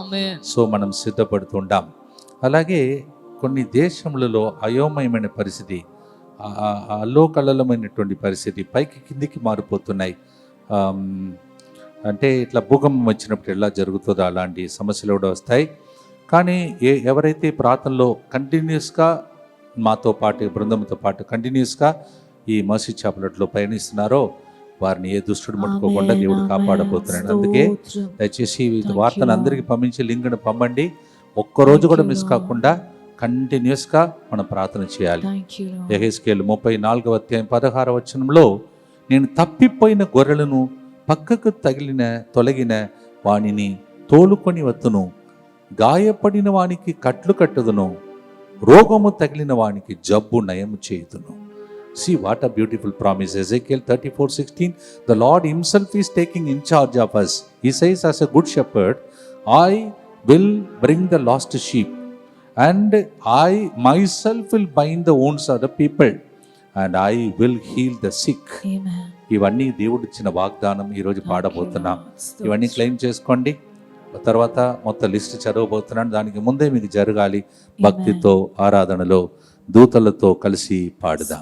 సో మనం సిద్ధపడుతుంటాం. అలాగే కొన్ని దేశములలో అయోమయమైన పరిస్థితి, అల్లోకల్లమైనటువంటి పరిస్థితి, పైకి కిందికి మారిపోతున్నాయి. అంటే ఇట్లా భూకంపం వచ్చినప్పుడు ఎలా జరుగుతుందో అలాంటి సమస్యలు కూడా వస్తాయి. కానీ ఎవరైతే ప్రార్థనలో కంటిన్యూస్గా మాతో పాటు, బృందంతో పాటు కంటిన్యూస్గా ఈ మర్సీ చాప్లెట్లో పయనిస్తున్నారో వారిని ఏ దుష్టుడు ముట్టుకోకుండా దేవుడు కాపాడబోతున్నాడు. అందుకే దయచేసి వార్తను అందరికీ పంపించి లింక్ను పంపండి. ఒక్కరోజు కూడా మిస్ కాకుండా కంటిన్యూస్గా మనం ప్రార్థన చేయాలి. యెహెజ్కేలు 34వ అధ్యాయం 16వ వచనంలో, నేను తప్పిపోయిన గొర్రెలను పక్కకు తొలగిన వానిని తోలుకొని వత్తును, గాయపడిన వానికి కట్లు కట్టుదును, రోగము తగిలిన వానికి జబ్బు నయము చేయుదును. See what a beautiful promise. Ezekiel 34:16, the Lord himself is taking in charge of us. He says, as a good shepherd, I will bring the lost sheep, and I myself will bind the wounds of the people, and I will heal the sick. Amen. ఇవన్నీ దేవుడు ఇచ్చిన వాగ్దానం ఈరోజు పాడబోతున్నాం. ఇవన్నీ claim చేసుకోండి. తర్వాత మొత్తం list చదవబోతున్నాను. దానికి ముందే మీకు జరగాలి. భక్తితో, ఆరాధనలో, దూతలతో కలిసి పాడుదాం.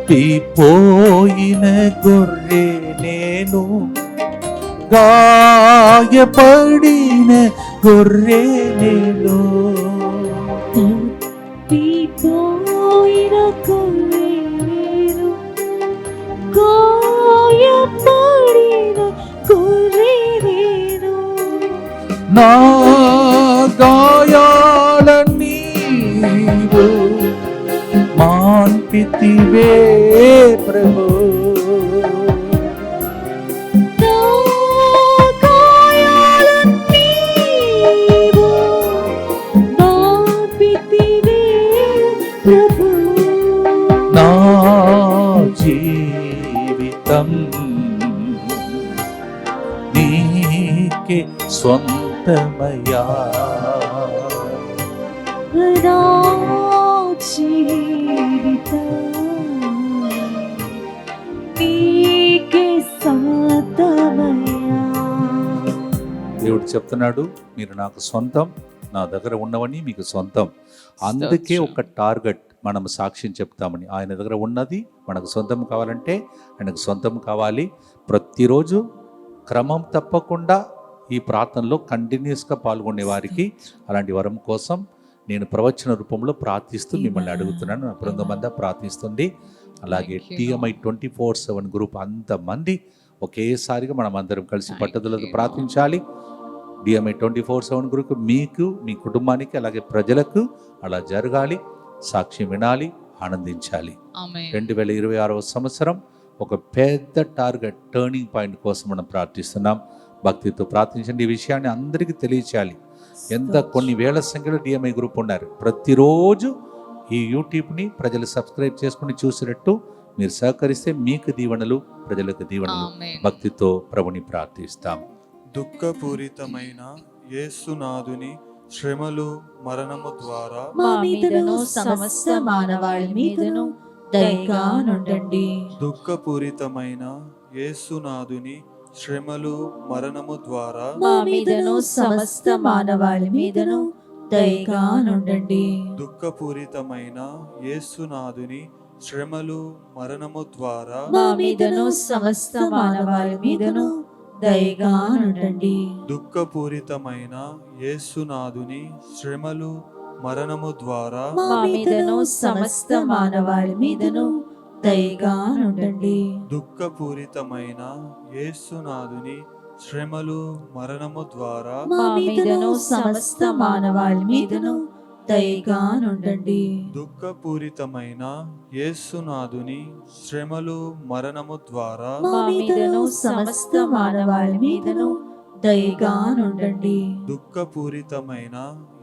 తప్పిపోయిన గొర్రె నేను, గాయపడిన గొర్రె నేను, తప్పిపోయిన గొర్రె నేను, గాయపడిన గొర్రె నేను, నా గాయాలన్నీ నీవు మాన్పితివే ప్రభు, నా గాయాలన్నీ నీవు మాన్పితివే ప్రభు, నా జీవితం నీకే స్వంతమయ్యా, నా జీవితం నీకే సొంతమయ్యా. దేవుడు చెప్తున్నాడు, మీరు నాకు సొంతం, నా దగ్గర ఉన్నవని మీకు సొంతం. అందుకే ఒక టార్గెట్, మనం సాక్ష్యం చెప్తామని. ఆయన దగ్గర ఉన్నది మనకు సొంతం కావాలంటే ఆయనకు సొంతం కావాలి. ప్రతిరోజు క్రమం తప్పకుండా ఈ ప్రార్థనలో కంటిన్యూస్గా పాల్గొనే వారికి అలాంటి వరం కోసం నేను ప్రవచన రూపంలో ప్రార్థిస్తూ మిమ్మల్ని అడుగుతున్నాను. నా బృందమంతా ప్రార్థిస్తుంది. అలాగే TMI 24/7 గ్రూప్ అంతమంది ఒకేసారిగా మనం అందరం కలిసి పట్టుదలతో ప్రార్థించాలి. DMI 24/7 గ్రూప్ మీకు, మీ కుటుంబానికి, అలాగే ప్రజలకు అలా జరగాలి. సాక్ష్యం వినాలి, ఆనందించాలి. 2026వ సంవత్సరం ఒక పెద్ద టార్గెట్, టర్నింగ్ పాయింట్ కోసం మనం ప్రార్థిస్తున్నాం. భక్తితో ప్రార్థించండి. ఈ విషయాన్ని అందరికీ తెలియచేయాలి. కొన్ని వేల సంఖ్యలో DMI గ్రూప్ ఉన్నారు. ప్రతిరోజు ఈ యూట్యూబ్ని ప్రజలు సబ్స్క్రైబ్ చేసుకుని చూసినట్టు మీరు సహకరిస్తే మీకు దీవెనలు, ప్రజలకు దీవెనలు. భక్తితో ప్రభుని ప్రార్థిస్తాం. దుఃఖపూరితమైన యేసునాథుని శ్రమలు మరణము ద్వారా మా మీదను సమస్త మానవాళి మీదను దయగా నుండండి. దుఃఖపూరితమైన యేసునాథుని శ్రమలు మరణము ద్వారా మా మీదను సమస్త మానవాళి మీదను దయగా నుండండి. దుఃఖపూరితమైన యేసునాథుని శ్రమలు మరణము ద్వారా మా మీదను సమస్త మానవాళి మీదను దయగా నుండండి. దుఃఖపూరితమైన యేసునాథుని శ్రమలు మరణము ద్వారా మా మీదను సమస్త మానవాళి మీదను దయగా నుండండి. దుఃఖపూరితమైన యేసునాథుని శ్రమలు మరణము ద్వారా మా మీదను సమస్త మానవాళి మీదను దయగా నుండండి. దుఃఖపూరితమైన యేసునాథుని శ్రమలు మరణము ద్వారా మా మీదను సమస్త మానవాళి మీదను దయగా నుండండి. దుఃఖపూరితమైన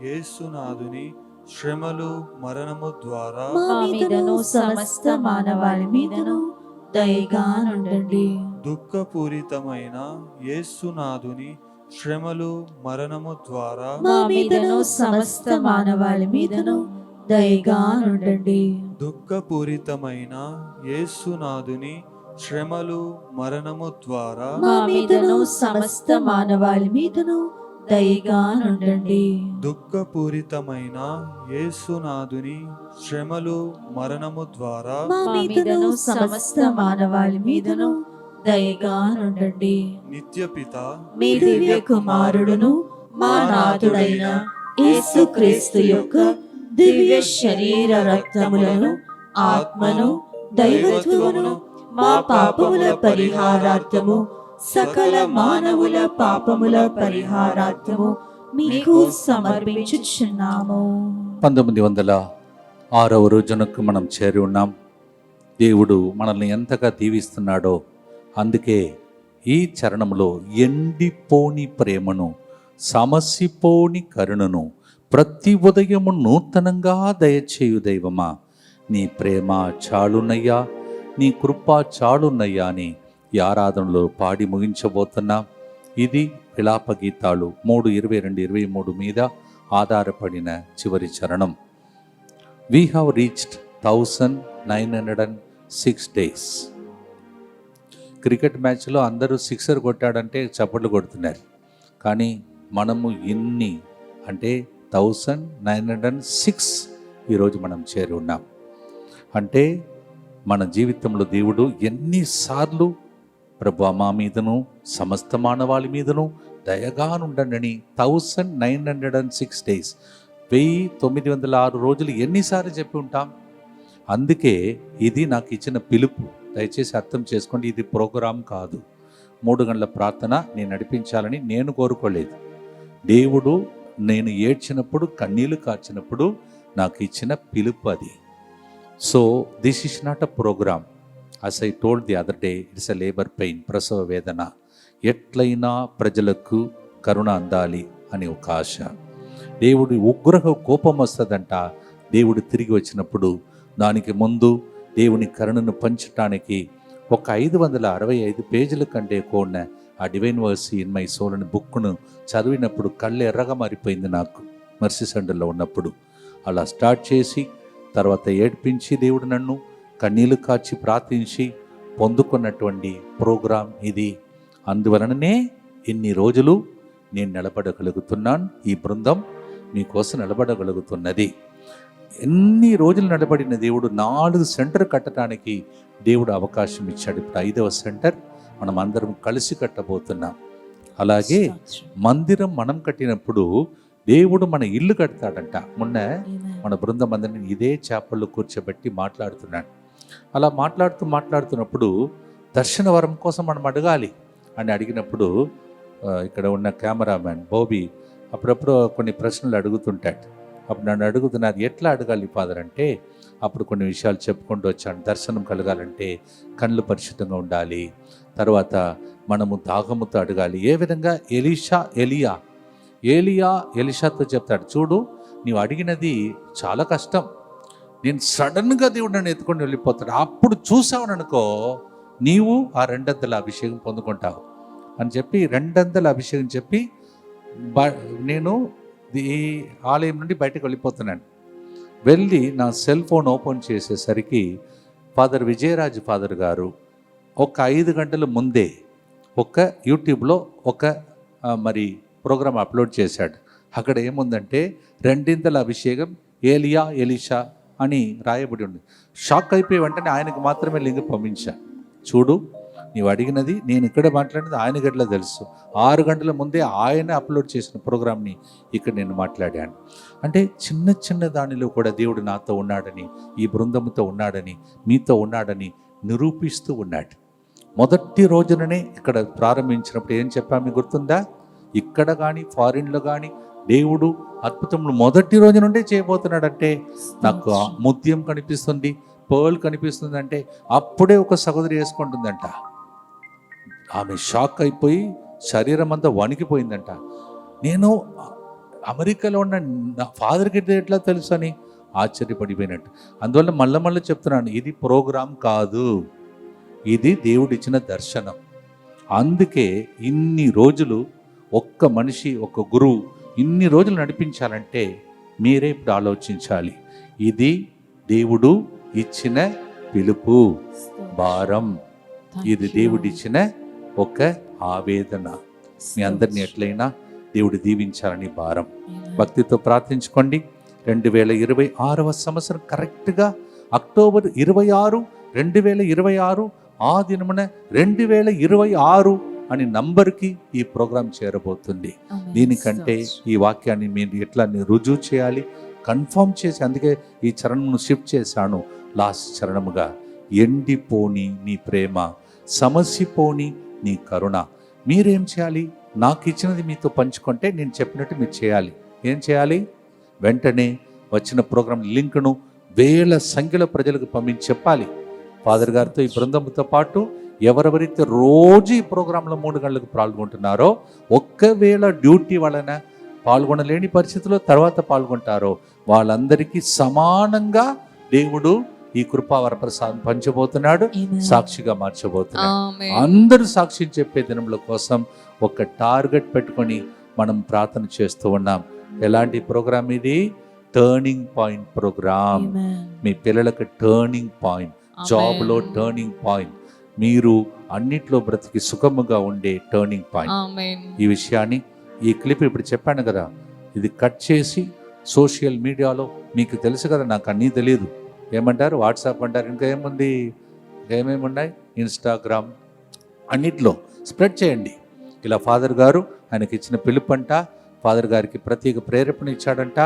యేసునాథుని శ్రమలు మరణము ద్వారా మా మీదను సమస్త మానవాళి మీదను దయగా నుండండి. దుఃఖపూరితమైన యేసునాథుని శ్రమలు మరణము ద్వారా మా మీదను సమస్త మానవాళి మీదను దయగా నుండండి. దుఃఖపూరితమైన యేసునాథుని శ్రమలు మరణము ద్వారా మా మీదను సమస్త మానవాళి మీదను దయగా నుండండి. దుఃఖపూరితమైన యేసునాథుని శ్రమలు మరణము ద్వారా మా మీదను సమస్త మానవాళి మీదను దయగా నుండండి. నిత్యపిత మీ దివ్య కుమారుడును మా నాథుడైన యేసుక్రీస్తు యొక్క దివ్య శరీర రక్తములను, ఆత్మను, దైవత్వమును మా పాపముల పరిహారార్థము, సకల మానవుల పాపముల పరిహారార్థము మీకు సమర్పించుచున్నాము. 1906వ రోజునకు మనం చేరి ఉన్నాం. దేవుడు మనల్ని ఎంతగా దీవిస్తున్నాడో అందుకే ఈ చరణంలో ఎండిపోని ప్రేమను, సమసిపోని కరుణను ప్రతి ఉదయము నూతనంగా దయచేయు దైవమా, నీ ప్రేమ చాలున్నయ్యా, నీ కృప చాలున్నయ్యా అని ఈ ఆరాధనలో పాడి ముగించబోతున్నాం. ఇది విలాప గీతాలు 3:22-23 మీద ఆధారపడిన చివరి చరణం. We have reached 1906 days. Cricket మ్యాచ్లో అందరూ సిక్సర్ కొట్టాడంటే చప్పట్లు కొడుతున్నారు. కానీ మనము ఇన్ని అంటే 1906 ఈరోజు మనం చేరి ఉన్నాం. అంటే మన జీవితంలో దేవుడు ఎన్నిసార్లు ప్రభువా మా మీదను సమస్త మానవాళి మీదను దయగా ఉండండి 1906 days 1906 రోజులు ఎన్నిసార్లు చెప్పి ఉంటాం. అందుకే ఇది నాకు ఇచ్చిన పిలుపు. దయచేసి అర్థం చేసుకోండి, ఇది ప్రోగ్రాం కాదు. 3 గంటల ప్రార్థన నేను నడిపించాలని నేను కోరుకోలేదు. దేవుడు నేను ఏడ్చినప్పుడు, కన్నీళ్లు కార్చినప్పుడు నాకు ఇచ్చిన పిలుపు అది. So this is not a programme. as I told the other day, it's a labor pain, ప్రసవ వేదన. ఎట్లయినా ప్రజలకు కరుణ అందాలి అని ఒక ఆశ. దేవుడి ఉగ్రహ కోపం వస్తుందంట. దేవుడు తిరిగి వచ్చినప్పుడు దానికి ముందు దేవుని కరుణను పంచటానికి ఒక 565 పేజీల కంటే కూడిన ఆ డివైన్ వర్సీ ఇన్ మై సోల్ అనే బుక్ను చదివినప్పుడు కళ్ళు ఎర్రగా మారిపోయింది నాకు, మర్సీ సెంటర్లో ఉన్నప్పుడు. అలా స్టార్ట్ చేసి తర్వాత ఏడ్పించి దేవుడు నన్ను కన్నీళ్లు కార్చి ప్రార్థించి పొందుకున్నటువంటి ప్రోగ్రాం ఇది. అందువలననే ఇన్ని రోజులు నేను నిలబడగలుగుతున్నాను, ఈ బృందం మీకోసం నిలబడగలుగుతున్నది. ఎన్ని రోజులు నిలబడిన దేవుడు 4 సెంటర్ కట్టడానికి దేవుడు అవకాశం ఇచ్చాడు. ఇప్పుడు 5వ సెంటర్ మనం అందరం కలిసి కట్టబోతున్నాం. అలాగే మందిరం మనం కట్టినప్పుడు దేవుడు మన ఇల్లు కడతాడంట. మొన్న మన బృందం అందరినీ ఇదే చేపల్లో కూర్చోబెట్టి మాట్లాడుతున్నాడు. అలా మాట్లాడుతున్నప్పుడు దర్శన వరం కోసం మనం అడగాలి అని అడిగినప్పుడు ఇక్కడ ఉన్న కెమెరామ్యాన్ బోబీ అప్పుడప్పుడు కొన్ని ప్రశ్నలు అడుగుతుంటాడు. అప్పుడు నన్ను అడుగుతున్నారు, ఎట్లా అడగాలి ఫాదర్ అంటే అప్పుడు కొన్ని విషయాలు చెప్పుకుంటూ వచ్చాను. దర్శనం కలగాలంటే కళ్ళు పరిశుద్ధంగా ఉండాలి, తర్వాత మనము దాహముతో అడగాలి. ఏ విధంగా? ఎలీషాతో చెప్తాడు, చూడు నీవు అడిగినది చాలా కష్టం, నేను సడన్గా దేవుడు నన్ను ఎత్తుకొని వెళ్ళిపోతాడు, అప్పుడు చూసావు అనుకో నీవు ఆ 200 అభిషేకం పొందుకుంటావు అని చెప్పి 200 అభిషేకం చెప్పి నేను ఈ ఆలయం నుండి బయటకు వెళ్ళిపోతున్నాను. వెళ్ళి నా సెల్ ఫోన్ ఓపెన్ చేసేసరికి ఫాదర్ విజయరాజు ఫాదర్ గారు ఒక 5 గంటల ముందే ఒక యూట్యూబ్లో ఒక ప్రోగ్రామ్ అప్లోడ్ చేశాడు. అక్కడ ఏముందంటే 200 అభిషేకం ఎలీషా అని రాయబడి ఉంది. షాక్ అయిపోయి వెంటనే ఆయనకు మాత్రమే లింక్ పంపించా. చూడు నీవు అడిగినది నేను ఇక్కడ మాట్లాడినది ఆయన గట్లా తెలుసు. 6 గంటల ముందే ఆయన అప్లోడ్ చేసిన ప్రోగ్రామ్ని ఇక్కడ నేను మాట్లాడాను. అంటే చిన్న చిన్న దానిలో కూడా దేవుడు నాతో ఉన్నాడని, ఈ బృందంతో ఉన్నాడని, మీతో ఉన్నాడని నిరూపిస్తూ ఉన్నాడు. మొదటి రోజుననే ఇక్కడ ప్రారంభించినప్పుడు ఏం చెప్పాము గుర్తుందా? ఇక్కడ కానీ ఫారిన్లో కానీ దేవుడు అద్భుతములు మొదటి రోజు నుండే చేయబోతున్నాడంటే నాకు ముత్యం కనిపిస్తుంది, పర్ల్ కనిపిస్తుంది అంటే అప్పుడే ఒక సహోదరి వేసుకుంటుందంట. ఆమె షాక్ అయిపోయి శరీరం అంతా వణికిపోయిందంట. నేను అమెరికాలో ఉన్న నా ఫాదర్కి ఎట్లా తెలుసు అని ఆశ్చర్యపడిపోయినట్టు. అందువల్ల మళ్ళీ చెప్తున్నాను, ఇది ప్రోగ్రాం కాదు, ఇది దేవుడిచ్చిన దర్శనం. అందుకే ఇన్ని రోజులు ఒక్క మనిషి, ఒక గురువు ఇన్ని రోజులు నడిపించాలంటే మీరే ఇప్పుడు ఆలోచించాలి. ఇది దేవుడు ఇచ్చిన పిలుపు, భారం, ఇది దేవుడిచ్చిన ఒక ఆవేదన. మీ అందరినీ ఎట్లయినా దేవుడు దీవించాలని భారం. భక్తితో ప్రార్థించుకోండి. 2026వ సంవత్సరం కరెక్ట్గా అక్టోబర్ 26, 2026 ఆ దినమున 2026 అని నంబర్కి ఈ ప్రోగ్రాం చేరబోతుంది. దీనికంటే ఈ వాక్యాన్ని మీరు ఎట్లా రుజువు చేయాలి, కన్ఫర్మ్ చేసి, అందుకే ఈ చరణమును షిఫ్ట్ చేశాను. లాస్ట్ చరణముగా ఎండిపోని నీ ప్రేమ, సమసిపోని నీ కరుణ. మీరేం చేయాలి? నాకు ఇచ్చినది మీతో పంచుకుంటే నేను చెప్పినట్టు మీరు చేయాలి. ఏం చేయాలి? వెంటనే వచ్చిన ప్రోగ్రాం లింక్ను వేల సంఖ్యలో ప్రజలకు పంపించి చెప్పాలి. ఫాదర్ గారితో ఈ బృందంతో పాటు ఎవరెవరైతే రోజు ఈ ప్రోగ్రాంలో 3 గంటలకు పాల్గొంటున్నారో, ఒక్కవేళ డ్యూటీ వలన పాల్గొనలేని పరిస్థితిలో తర్వాత పాల్గొంటారో వాళ్ళందరికీ సమానంగా దేవుడు ఈ కృపా వరప్రసాదం పంచబోతున్నాడు, సాక్షిగా మార్చబోతున్నాడు. అందరూ సాక్షి చెప్పే దినముల కోసం ఒక టార్గెట్ పెట్టుకొని మనం ప్రార్థన చేస్తూ ఉన్నాం. ఎలాంటి ప్రోగ్రామ్ ఇది? Turning point programme. మీ పిల్లలకు టర్నింగ్ పాయింట్, జాబ్లో టర్నింగ్ పాయింట్, మీరు అన్నిట్లో బ్రతికి సుఖముగా ఉండే టర్నింగ్ పాయింట్. ఈ విషయాన్ని, ఈ క్లిప్ ఇప్పుడు చెప్పాను కదా, ఇది కట్ చేసి సోషల్ మీడియాలో, మీకు తెలుసు కదా, నాకు అన్నీ తెలియదు, ఏమంటారు వాట్సాప్ అంటారు, ఇంకా ఏముంది, ఏమేమి ఉన్నాయి, ఇన్స్టాగ్రామ్, అన్నిట్లో స్ప్రెడ్ చేయండి. ఇలా ఫాదర్ గారు ఆయనకి ఇచ్చిన పిలుపంట, ఫాదర్ గారికి ప్రత్యేక ప్రేరేపణ ఇచ్చాడంట.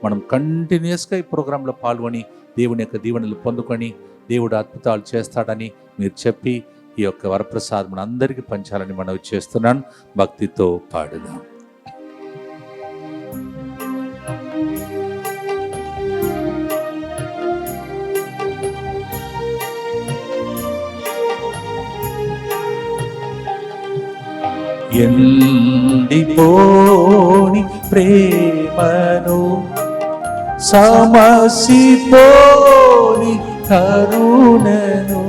మనం కంటిన్యూస్గా ఈ ప్రోగ్రాంలో పాల్గొని దేవుని యొక్క దీవెనలు పొందుకొని దేవుడు అద్భుతాలు చేస్తాడని మీరు చెప్పి ఈ యొక్క వరప్రసాదం అందరికీ పంచాలని మనవి చేస్తున్నాను. భక్తితో పాడుదాం. ఎండిపోని ప్రేమను, సమసిపోని కరుణను,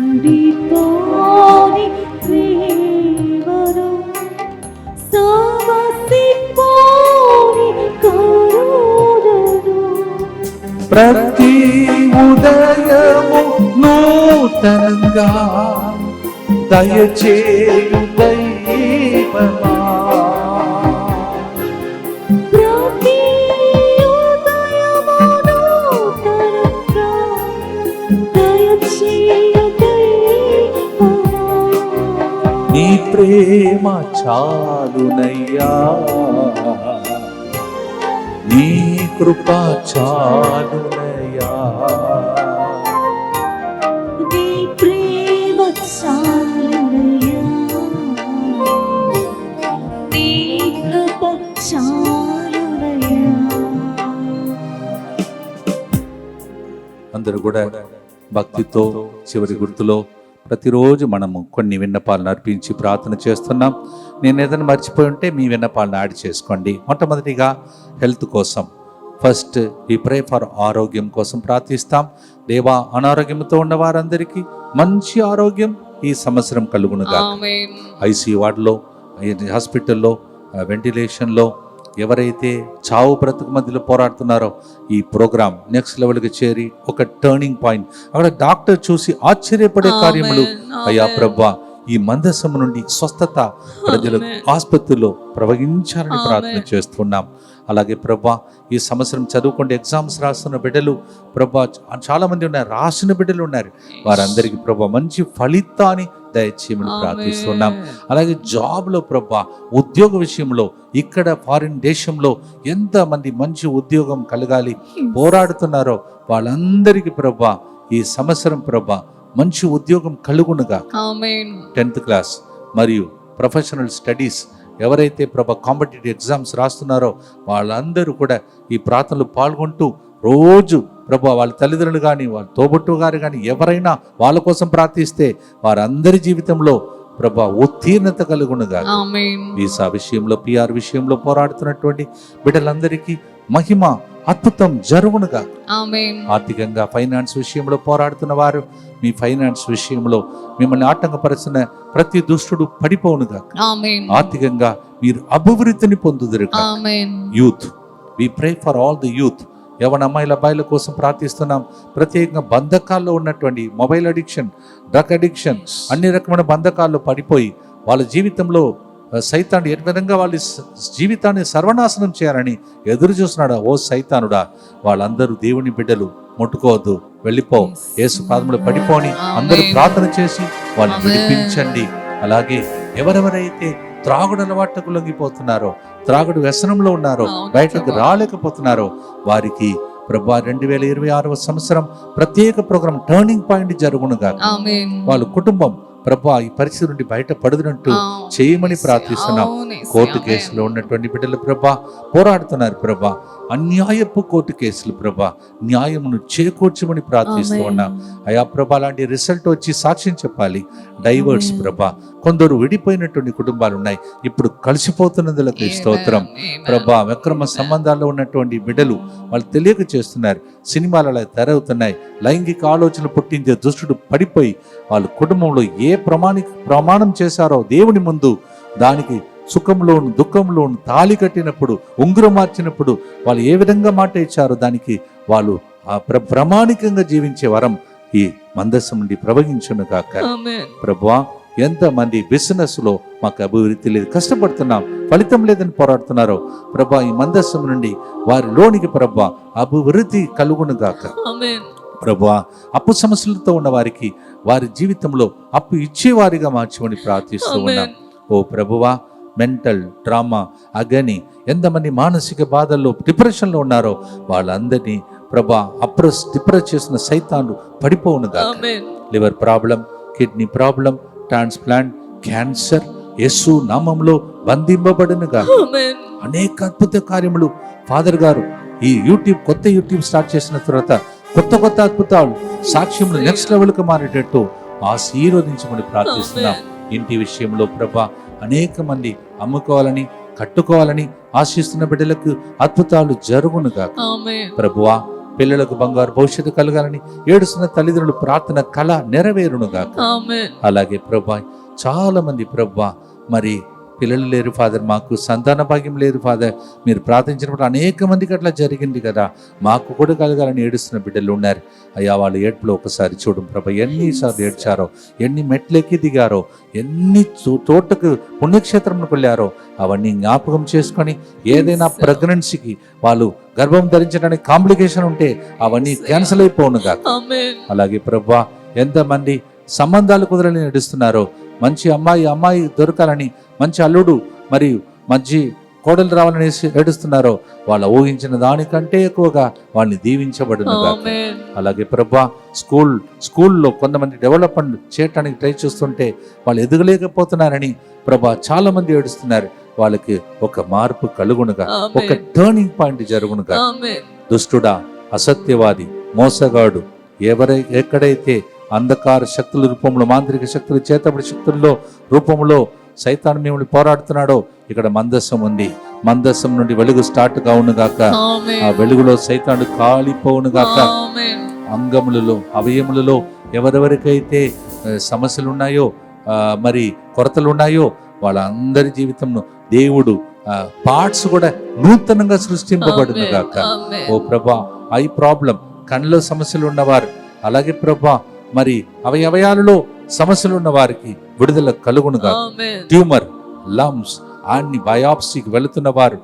ఎండిపోని ప్రేమను, సమసిపోని కరుణను, ప్రతి ఉదయము నూతనంగా దయచేయు దైవమా. ప్రతి ఉదయము నూతనంగా దయచేయు దైవమా. నీ ప్రేమ చాలునయ్యా, నీ కృప చాలునయ్యా. నీ ప్రేమ చాలునయ్యా, నీ కృప చాలునయ్యా. అందరూ కూడా భక్తితో చివరి గుర్తులో ప్రతిరోజు మనము కొన్ని విన్నపాలను అర్పించి ప్రార్థన చేస్తున్నాం. నేను ఏదైనా మర్చిపోయి ఉంటే మీ విన్నపాలను యాడ్ చేసుకోండి. మొట్టమొదటిగా హెల్త్ కోసం ఫస్ట్ వి ప్రే ఫర్ ఆరోగ్యం కోసం ప్రార్థిస్తాం. దేవా, అనారోగ్యంతో ఉన్న వారందరికీ మంచి ఆరోగ్యం ఈ సంవత్సరం కలుగునుగా. ఐసీయూ వార్డులో, హాస్పిటల్లో, వెంటిలేషన్లో ఎవరైతే చావు బ్రతుకు మధ్యలో పోరాడుతున్నారో ఈ ప్రోగ్రాం నెక్స్ట్ లెవెల్కి చేరి ఒక టర్నింగ్ పాయింట్, అక్కడ డాక్టర్ చూసి ఆశ్చర్యపడే కార్యములు అయ్యా ప్రభా, ఈ మందసం నుండి స్వస్థత ప్రజలకు ఆసుపత్రిలో ప్రవహించాలని ప్రార్థన చేస్తున్నాం. అలాగే ప్రభా, ఈ సంవత్సరం చదువుకుంటే ఎగ్జామ్స్ రాస్తున్న బిడ్డలు ప్రభా చాలా మంది ఉన్నారు, రాసిన బిడ్డలు ఉన్నారు. వారందరికీ ప్రభా మంచి ఫలితాన్ని దయచేయమని ప్రార్థిస్తున్నాం. అలాగే జాబ్లో ప్రభా, ఉద్యోగ విషయంలో ఇక్కడ ఫారిన్ దేశంలో ఎంతమంది మంచి ఉద్యోగం కలగాలి పోరాడుతున్నారో వాళ్ళందరికీ ప్రభా ఈ సంవత్సరం ప్రభా మంచి ఉద్యోగం కలుగునుగా. 10th క్లాస్ మరియు ప్రొఫెషనల్ స్టడీస్ ఎవరైతే ప్రభా కాంపిటేటివ్ ఎగ్జామ్స్ రాస్తున్నారో వాళ్ళందరూ కూడా ఈ ప్రార్థనలు పాల్గొంటూ రోజు ప్రభా వాళ్ళ తల్లిదండ్రులు కానీ వాళ్ళ తోబుట్టు గారు కానీ ఎవరైనా వాళ్ళ కోసం ప్రార్థిస్తే వారందరి జీవితంలో ప్రభా ఉత్తీర్ణత కలుగునుగా. వీసా విషయంలో, పిఆర్ విషయంలో పోరాడుతున్నటువంటి బిడ్డలందరికీ మహిమ అద్భుతం జరుగునుగా. ఆర్థికంగా ఫైనాన్స్ విషయంలో పోరాడుతున్న వారు మీ ఫైనాన్స్ విషయంలో మిమ్మల్ని ఆటంకపరుచిన ప్రతి దుష్టుడు పడిపోనుగా. ఆర్థికంగా మీరు అభివృద్ధిని పొందుదురుగా. Youth, we pray for all the youth. యవన అమ్మాయిల అబ్బాయిల కోసం ప్రార్థిస్తున్నాం. ప్రత్యేకంగా బంధకాల్లో ఉన్నటువంటి మొబైల్ అడిక్షన్, డ్రగ్ అడిక్షన్, అన్ని రకమైన బంధకాల్లో పడిపోయి వాళ్ళ జీవితంలో సైతాను ఏ విధంగా వాళ్ళ జీవితాన్ని సర్వనాశనం చేయాలని ఎదురు చూస్తున్నాడా? ఓ సైతానుడా, వాళ్ళందరూ దేవుని బిడ్డలు, ముట్టుకోవద్దు, వెళ్ళిపో, యేసు పాదములు పడిపోని అందరూ ప్రార్థన చేసి వాళ్ళని విడిపించండి. అలాగే ఎవరెవరైతే త్రాగుడు అలవాట్లకు లొంగిపోతున్నారో, త్రాగుడు వ్యసనంలో ఉన్నారో, బయటకు రాలేకపోతున్నారో వారికి ప్రభా 2026వ సంవత్సరం ప్రత్యేక ప్రోగ్రాం టర్నింగ్ పాయింట్ జరుగునుగా. వాళ్ళ కుటుంబం ప్రభా ఈ పరిస్థితి నుండి బయట పడుతున్నట్టు చేయమని ప్రార్థిస్తున్నాం. కోర్టు కేసులో ఉన్నటువంటి బిడ్డలు ప్రభా పోరాడుతున్నారు ప్రభా, అన్యాయపు కోర్టు కేసులు ప్రభా న్యాయమును చేకూర్చమని ప్రార్థిస్తూ ఉన్నాం. అయా ప్రభా లాంటి రిజల్ట్ వచ్చి సాక్ష్యం చెప్పాలి. డైవర్స్ ప్రభా, కొందరు విడిపోయినటువంటి కుటుంబాలు ఉన్నాయి, ఇప్పుడు కలిసిపోతున్నందులకు స్తోత్రం ప్రభా. అక్రమ సంబంధాల్లో ఉన్నటువంటి బిడ్డలు వాళ్ళు తెలియక చేస్తున్నారు, సినిమాలలో తెరవుతున్నాయి, లైంగిక ఆలోచనలు పుట్టించే దుష్టుడు పడిపోయి వాళ్ళ కుటుంబంలో ఏ ప్రమాణం చేశారో దేవుని ముందు దానికి సుఖంలోను దుఃఖంలోను తాళి కట్టినప్పుడు, ఉంగురం మార్చినప్పుడు వాళ్ళు ఏ విధంగా మాట ఇచ్చారో దానికి వాళ్ళు ప్రామాణికంగా జీవించే వరం ఈ మందసం నుండి ప్రవహించును కాక. ప్రభువా, ఎంతమంది బిజినెస్ లో మాకు అభివృద్ధి లేదు, కష్టపడుతున్నాం, ఫలితం లేదని పోరాడుతున్నారో ప్రభా ఈ మందసం నుండి వారిలోనికి ప్రభా అభివృద్ధి కలుగును గాక. ప్రభువా, అప్పు సమస్యలతో ఉన్న వారికి వారి జీవితంలో అప్పు ఇచ్చేవారిగా మార్చమని ప్రార్థిస్తూ ఉన్నాం. ఓ ప్రభువా, మెంటల్ ట్రామా, అగని, ఎంతమంది మానసిక బాధల్లో డిప్రెషన్లో ఉన్నారో వాళ్ళందరినీ ప్రభా డిప్రెస్ చేసిన సైతాను పడిపోవునుగా. Liver problem, kidney problem, transplant, cancer యేసు నామములో బంధింపబడునుగా. అనేక అద్భుత కార్యములు ఫాదర్ గారు ఈ కొత్త యూట్యూబ్ స్టార్ట్ చేసిన తర్వాత కొత్త అద్భుతాలు సాక్ష్యములు నెక్స్ట్ లెవెల్కి మారేటట్టు ఆశీర్వదించమని ప్రార్థిస్తున్నాం. ఇంటి విషయంలో ప్రభా అనేక మంది అమ్ముకోవాలని కట్టుకోవాలని ఆశిస్తున్న బిడ్డలకు అద్భుతాలు జరుగునుగా. ప్రభువా, పిల్లలకు బంగారు భవిష్యత్తు కలగాలని ఏడుస్తున్న తల్లిదండ్రులు ప్రార్థన కళ నెరవేరునుగా. అలాగే ప్రభా చాలా మంది ప్రభా మరి పిల్లలు లేరు ఫాదర్, మాకు సంతాన భాగ్యం లేదు ఫాదర్, మీరు ప్రార్థించినప్పుడు అనేక మందికి అట్లా జరిగింది కదా, మాకు కూడా కలగాలని ఏడుస్తున్న బిడ్డలు ఉన్నారు. అయ్యా వాళ్ళ ఏడుపులో ఒకసారి చూడం ప్రభా, ఎన్నిసార్లు ఏడ్చారో, ఎన్ని మెట్లెక్కి దిగారో, ఎన్ని తోటకు పుణ్యక్షేత్రంకు వెళ్ళారో అవన్నీ జ్ఞాపకం చేసుకొని ఏదైనా ప్రెగ్నెన్సీకి వాళ్ళు గర్భం ధరించడానికి కాంప్లికేషన్ ఉంటే అవన్నీ క్యాన్సిల్ అయిపోనుగా. అలాగే ప్రభా ఎంతమంది సంబంధాలు కుదరని నడుస్తున్నారో, మంచి అమ్మాయి దొరకాలని, మంచి అల్లుడు మరియు మంచి కోడలు రావాలని ఏడుస్తున్నారో వాళ్ళ ఊహించిన దానికంటే ఎక్కువగా వాళ్ళని దీవించబడునుగా. అలాగే ప్రభా స్కూల్లో కొంతమంది డెవలప్మెంట్ చేయడానికి ట్రై చేస్తుంటే వాళ్ళు ఎదగలేకపోతున్నారని ప్రభా చాలా మంది ఏడుస్తున్నారు. వాళ్ళకి ఒక మార్పు కలుగునుగా, ఒక టర్నింగ్ పాయింట్ జరుగునుగా. దుష్టుడా, అసత్యవాది, మోసగాడు ఎక్కడైతే అంధకార శక్తుల రూపంలో, మాంత్రిక శక్తులు, చేతబడి శక్తుల్లో రూపంలో సైతాను మిమ్మల్ని పోరాడుతున్నాడో ఇక్కడ మందస్సం ఉంది. మందస్సం నుండి వెలుగు స్టార్ట్ కావునుగాక. ఆ వెలుగులో సైతాను కాలిపోవునుగాక. అంగములలో, అవయములలో ఎవరెవరికైతే సమస్యలు ఉన్నాయో, మరి కొరతలు ఉన్నాయో వాళ్ళందరి జీవితంలో దేవుడు పార్ట్స్ కూడా నూతనంగా సృష్టింపబడునుగాక. ఓ ప్రభా, ఐ ప్రాబ్లం, కళ్ళలో సమస్యలు ఉన్నవారు, అలాగే ప్రభా మరి అవయవాలలో సమస్యలు ఉన్న వారికి విడుదల కలుగునుగా. ట్యూమర్, లమ్స్ అన్ని బయాప్సీకి వెళుతున్న వారు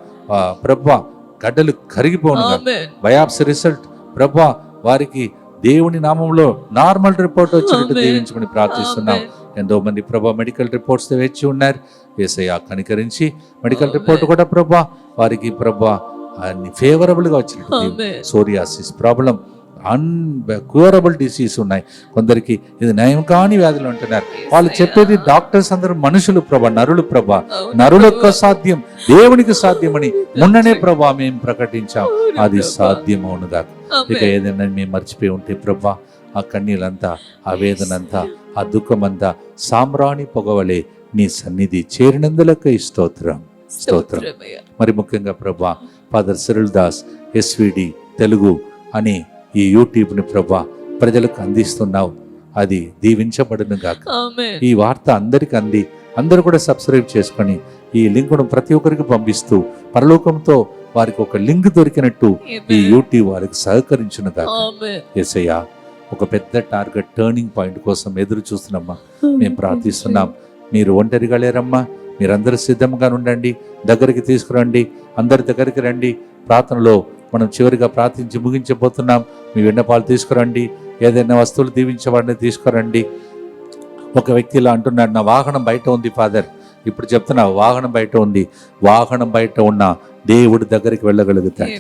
ప్రభా గడ్డలు కరిగిపోనుగా. బయాప్సీ రిజల్ట్ ప్రభా వారికి దేవుని నామంలో నార్మల్ రిపోర్ట్ వచ్చినట్టు దీవించమని ప్రార్థిస్తున్నాం. ఎంతో మంది ప్రభా మెడికల్ రిపోర్ట్స్ వేచి ఉన్నారు. యేసయ్య కనికరించి మెడికల్ రిపోర్ట్ కూడా ప్రభా వారికి ప్రభా అన్ని ఫేవరబుల్ గా వచ్చినట్టు. సోరియాసిస్ ప్రాబ్లం, అన్క్యూరబుల్ డిసీజ్ ఉన్నాయి, కొందరికి ఇది నయం కాని వ్యాధులు అంటున్నారు. వాళ్ళు చెప్పేది డాక్టర్స్ అందరూ మనుషులు ప్రభా, నరులు ప్రభా, నరులకు సాధ్యం దేవునికి సాధ్యమని మొన్ననే ప్రభా మేము ప్రకటించాం. అది సాధ్యమవునుగా. ఇక ఏదైనా మేము మర్చిపోయి ఉంటే ప్రభా ఆ కన్నీళ్ళంతా, ఆ వేదనంతా, ఆ దుఃఖమంతా సామ్రాణి పొగవలే నీ సన్నిధి చేరినందులకై స్తోత్రం. మరి ముఖ్యంగా ప్రభా father Cyril Das SVD Telugu అని ఈ యూట్యూబ్ని ప్రభా ప్రజలకు అందిస్తున్నావు. అది దీవించబడును గాక. ఈ వార్త అందరికి అంది, అందరూ కూడా సబ్స్క్రైబ్ చేసుకొని ఈ లింకును ప్రతి ఒక్కరికి పంపిస్తూ పరలోకంతో వారికి ఒక లింక్ దొరికినట్టు ఈ యూట్యూబ్ వారికి సహకరించును గాక. యేసయ్యా, ఒక పెద్ద టార్గెట్ టర్నింగ్ పాయింట్ కోసం ఎదురు చూస్తున్నామ్మా. మేము ప్రార్థిస్తున్నాం. మీరు ఒంటరిగా లేరమ్మా, మీరందరూ సిద్ధంగా ఉండండి, దగ్గరికి తీసుకురండి, అందరి దగ్గరికి రండి. ప్రార్థనలో మనం చివరిగా ప్రార్థించి ముగించబోతున్నాం. మీ విన్నపాలు తీసుకురండి, ఏదైనా వస్తువులు దీవించబడిన తీసుకురండి. ఒక వ్యక్తి ఇలా అంటున్నాడు, నా వాహనం బయట ఉంది ఫాదర్. ఇప్పుడు చెప్తున్నా, వాహనం బయట ఉంది. వాహనం బయట ఉన్న దేవుడి దగ్గరికి వెళ్ళగలుగుతాడు.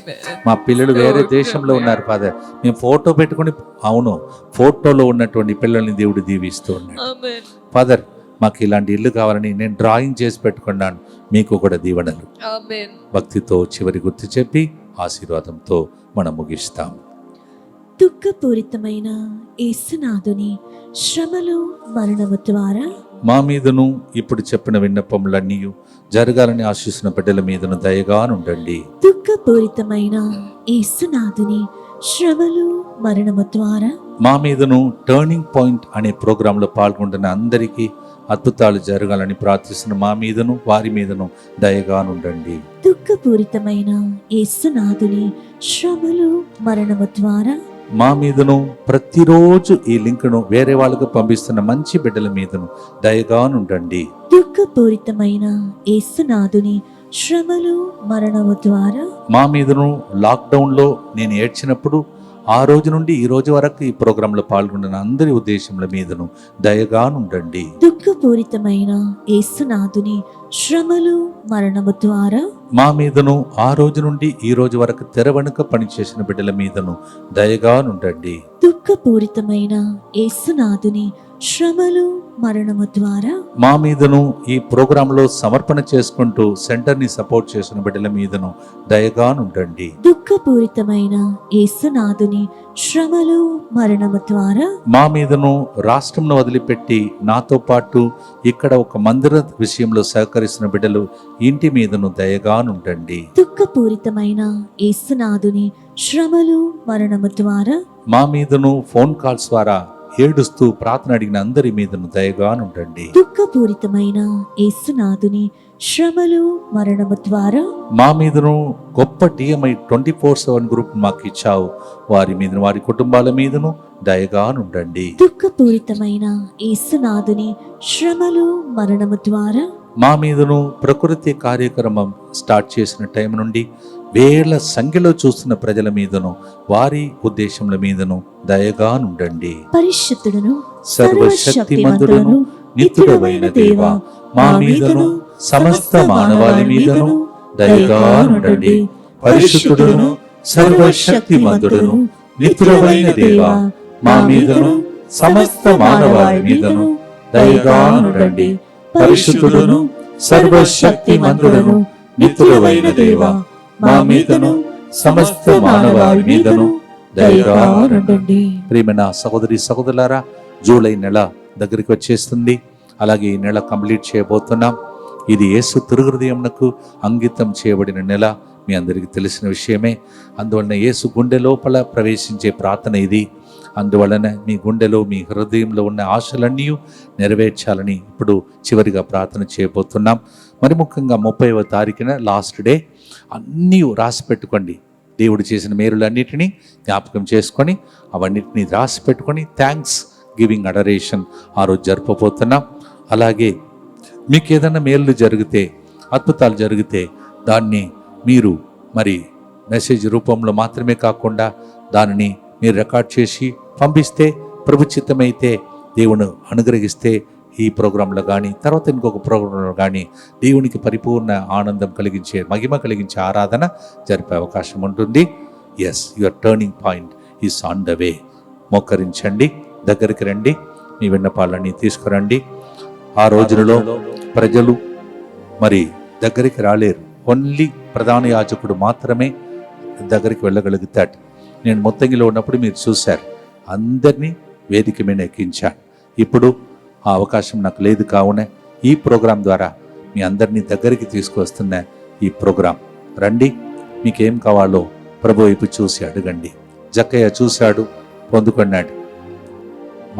మా పిల్లలు వేరే దేశంలో ఉన్నారు ఫాదర్, మేము ఫోటో పెట్టుకుని, అవును ఫోటోలో ఉన్నటువంటి పిల్లల్ని దేవుడు దీవిస్తూ ఉన్నాడు. ఫాదర్ మాకు ఇలాంటి ఇల్లు కావాలని నేను డ్రాయింగ్ చేసి పెట్టుకున్నాను, మీకు కూడా దీవెనలు. భక్తితో చివరి గుర్తు చెప్పి ఆశీర్వాదంతో మనం ముగిస్తాం. దుఃఖపూరితమైన యేసునాథుని శ్రమలు మరణము ద్వారా మా మీదను ఇప్పుడు చెప్పిన విన్నపములన్నీ జరగాలని ఆశిస్తున్న బిడ్డల మీదను దయగానుండండి. దుఃఖపూరితమైన యేసునాథుని శ్రమలు మరణము ద్వారా మా మీదను టర్నింగ్ పాయింట్ అనే ప్రోగ్రాంలో పాల్గొంటున్న అందరికీ అద్భుతాలు జరగాలని ప్రార్థిస్తున్న మా మీదను వారి మీదను దయగానుండండి. దుఃఖపూరితమైన యేసునాథుని శ్రమలు మరణము ద్వారా మా మీదను ప్రతిరోజు ఈ లింకును వేరే వాళ్ళకు పంపిస్తున్న మంచి బిడ్డల మీదను దయగానుండండి. దుఃఖపూరితమైన యేసునాథుని శ్రమలు మరణము ద్వారా మా మీదను లాక్డౌన్ లో నేను ఏడ్చినప్పుడు ఆ రోజు నుండి ఈ రోజు వరకు ఈ ప్రోగ్రాంలో పాల్గొన్న అందరి ఉద్దేశముల మీదను దయగానుండండి. దుఃఖపూరితమైన యేసునాథుని శ్రమలు మరణము ద్వారా మా మీదను ఆ రోజు నుండి ఈ రోజు వరకు తెరవెనుక పనిచేసిన బిడ్డల మీదను దయగానుండండి. దుఃఖపూరితమైన యేసునాథుని శ్రమలు మరణము ద్వారా మా మీదను ఈ ప్రోగ్రాంలో సమర్పణ చేసుకుంటూ సెంటర్ ని సపోర్ట్ చేసిన బిడ్డల మీదను దయగానుండండి. దుఃఖపూరితమైన యేసునాథుని శ్రమలు మరణము ద్వారా మా మీదను రాష్ట్రంను వదిలిపెట్టి నాతో పాటు ఇక్కడ ఒక మందిర విషయంలో సహకరిస్తున్న బిడ్డలు ఇంటి మీదను దయగానుండండి. దుఃఖపూరితమైన యేసునాథుని శ్రమలు మరణము ద్వారా మా మీదను ఫోన్ కాల్స్ ద్వారా ఏడుస్తూ ప్రార్థన అడిగిన అందరి మీదను దయగానుండండి. దుఃఖపూరితమైన యేసునాథుని శ్రమలు మరణము ద్వారా మా మీదను గొప్ప డిఎంఐ 24/7 గ్రూప్ మాకు ఇచ్చావు. వారి మీదను వారి కుటుంబాల మీదను దయగా నుండండి. దుఃఖపూరితమైన యేసునాథుని శ్రమలు మరణము ద్వారా మా మీదను ప్రకృతి కార్యక్రమం స్టార్ట్ చేసిన టైం నుండి వేల సంఖ్యలో చూస్తున్న ప్రజల మీదను వారి ఉద్దేశముల మీదను దయగా నుండండి. పరిశుద్ధుడును సర్వశక్తిమంతుడును నిత్యుడవైన దేవా, మా మీదను సమస్త మానవాళి మీదను దయగా నుండండి. పరిశుద్ధుడును సర్వశక్తిమంతుడును నిత్యుడవైన దేవా, మా మీదను సమస్త మానవాళి మీదను దయగా నుండండి. పరిశుద్ధుడును సర్వశక్తిమంతుడును నిత్యుడవైన దేవా, మా మీదను సమస్త మానవాళి మీదను దయగా నుండండి. ప్రియమైన సహోదరి సహోదరులారా, జూలై నెల దగ్గరికి వచ్చేస్తుంది. అలాగే ఈ నెల కంప్లీట్ చేయబోతున్నాం. ఇది యేసు తిరుహృదయమునకు అంకితం చేయబడిన నెల, మీ అందరికీ తెలిసిన విషయమే. అందువలన యేసు గుండె లోపల ప్రవేశించే ప్రార్థన ఇది. అందువలన మీ గుండెలో మీ హృదయంలో ఉన్న ఆశలన్నీ నెరవేర్చాలని ఇప్పుడు చివరిగా ప్రార్థన చేయబోతున్నాం. మరి ముఖ్యంగా 30వ తారీఖున లాస్ట్ డే. అన్నీ రాసి పెట్టుకోండి. దేవుడు చేసిన మేలులన్నిటినీ జ్ఞాపకం చేసుకొని అవన్నిటినీ రాసి పెట్టుకొని థ్యాంక్స్ గివింగ్ అడరేషన్ ఆ రోజు జరపబోతున్నాం. అలాగే మీకు ఏదైనా మేలు జరిగితే, అద్భుతాలు జరిగితే దాన్ని మీరు మరి మెసేజ్ రూపంలో మాత్రమే కాకుండా దానిని మీరు రికార్డ్ చేసి పంపిస్తే, ప్రభు చిత్తమైతే దేవుని అనుగ్రహిస్తే ఈ ప్రోగ్రాంలో కానీ తర్వాత ఇంకొక ప్రోగ్రాంలో కానీ దేవునికి పరిపూర్ణ ఆనందం కలిగించే, మహిమ కలిగించే ఆరాధన జరిపే అవకాశం ఉంటుంది. Yes, your turning point is on the way. మోకరించండి, దగ్గరికి రండి, మీ విన్నపాలన్నీ తీసుకురండి. ఆ రోజులలో ప్రజలు మరి దగ్గరికి రాలేరు. ఓన్లీ ప్రధాన యాజకుడు మాత్రమే దగ్గరికి వెళ్ళగలుగుతాడు. నేను మొత్తంగిలో ఉన్నప్పుడు మీరు చూశారు, అందరినీ వేదిక మీద ఎక్కించాను. ఇప్పుడు ఆ అవకాశం నాకు లేదు. కావున ఈ ప్రోగ్రాం ద్వారా మీ అందరినీ దగ్గరికి తీసుకువస్తున్న ఈ ప్రోగ్రాం రండి. మీకేం కావాలో ప్రభు వైపు చూసి అడగండి. జక్కయ్య చూశాడు, పొందుకున్నాడు.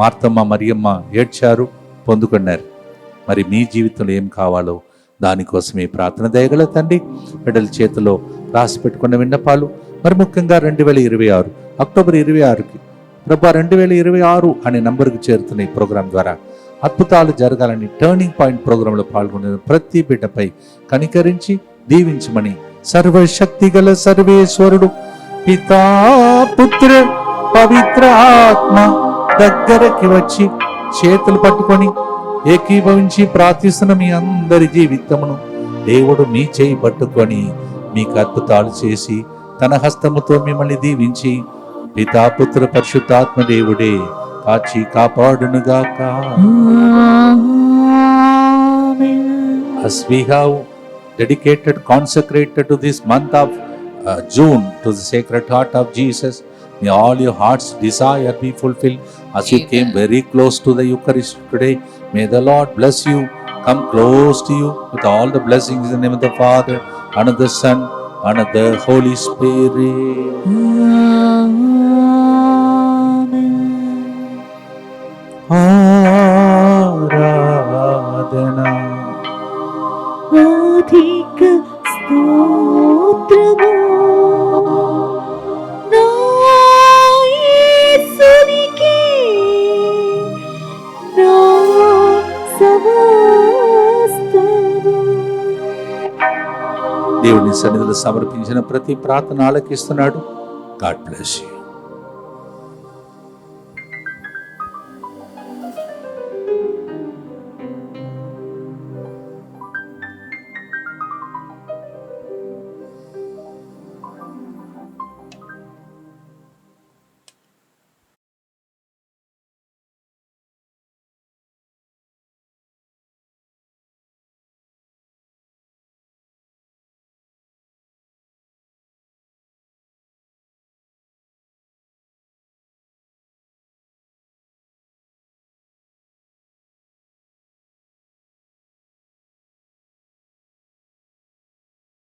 మార్తమ్మ మరియమ్మ ఏడ్చారు, పొందుకున్నారు. మరి మీ జీవితంలో ఏం కావాలో దానికోసమే ప్రార్థన. దయగల తండ్రి, బిడ్డల చేతిలో రాసి పెట్టుకున్న విన్నపాలు మరి ముఖ్యంగా 2026 అక్టోబర్ 26కి ప్రభా 2026 అనే నంబర్కి చేరుతున్న ఈ ప్రోగ్రాం ద్వారా అద్భుతాలు జరగాలని టర్నింగ్ పాయింట్ ప్రోగ్రాంలో పాల్గొనే ప్రతి బిడ్డపై కనికరించి దీవించమని సర్వశక్తి గల సర్వేశ్వరుడు పితా పుత్ర పవిత్ర ఆత్మ దగ్గరకి వచ్చి చేతులు పట్టుకొని ఏకీభవించి ప్రార్థిస్తున్న మీ అందరి జీవితమును దేవుడు మీ చేయి పట్టుకొని మీకు అద్భుతాలు చేసి తన హస్తముతో మిమ్మల్ని దీవించి పితాపుత్ర పరిశుద్ధాత్మ దేవుడే కాచి కాపాడునుగాక. As we have dedicated, consecrated to this month of June to the Sacred Heart of Jesus, may all your heart's desire be fulfilled. As you came very close to the Eucharist today, may the Lord bless you, come close to you with all the blessings in the name of the Father, and of the Son, and of the Holy Spirit. ఆరాధన అధిక స్తోత్రము నా యేసునికే, నా సమస్తము. దేవుని సన్నిధిలో సమర్పించిన ప్రతి ప్రార్థన ఆలకిస్తున్నాడు. God bless you.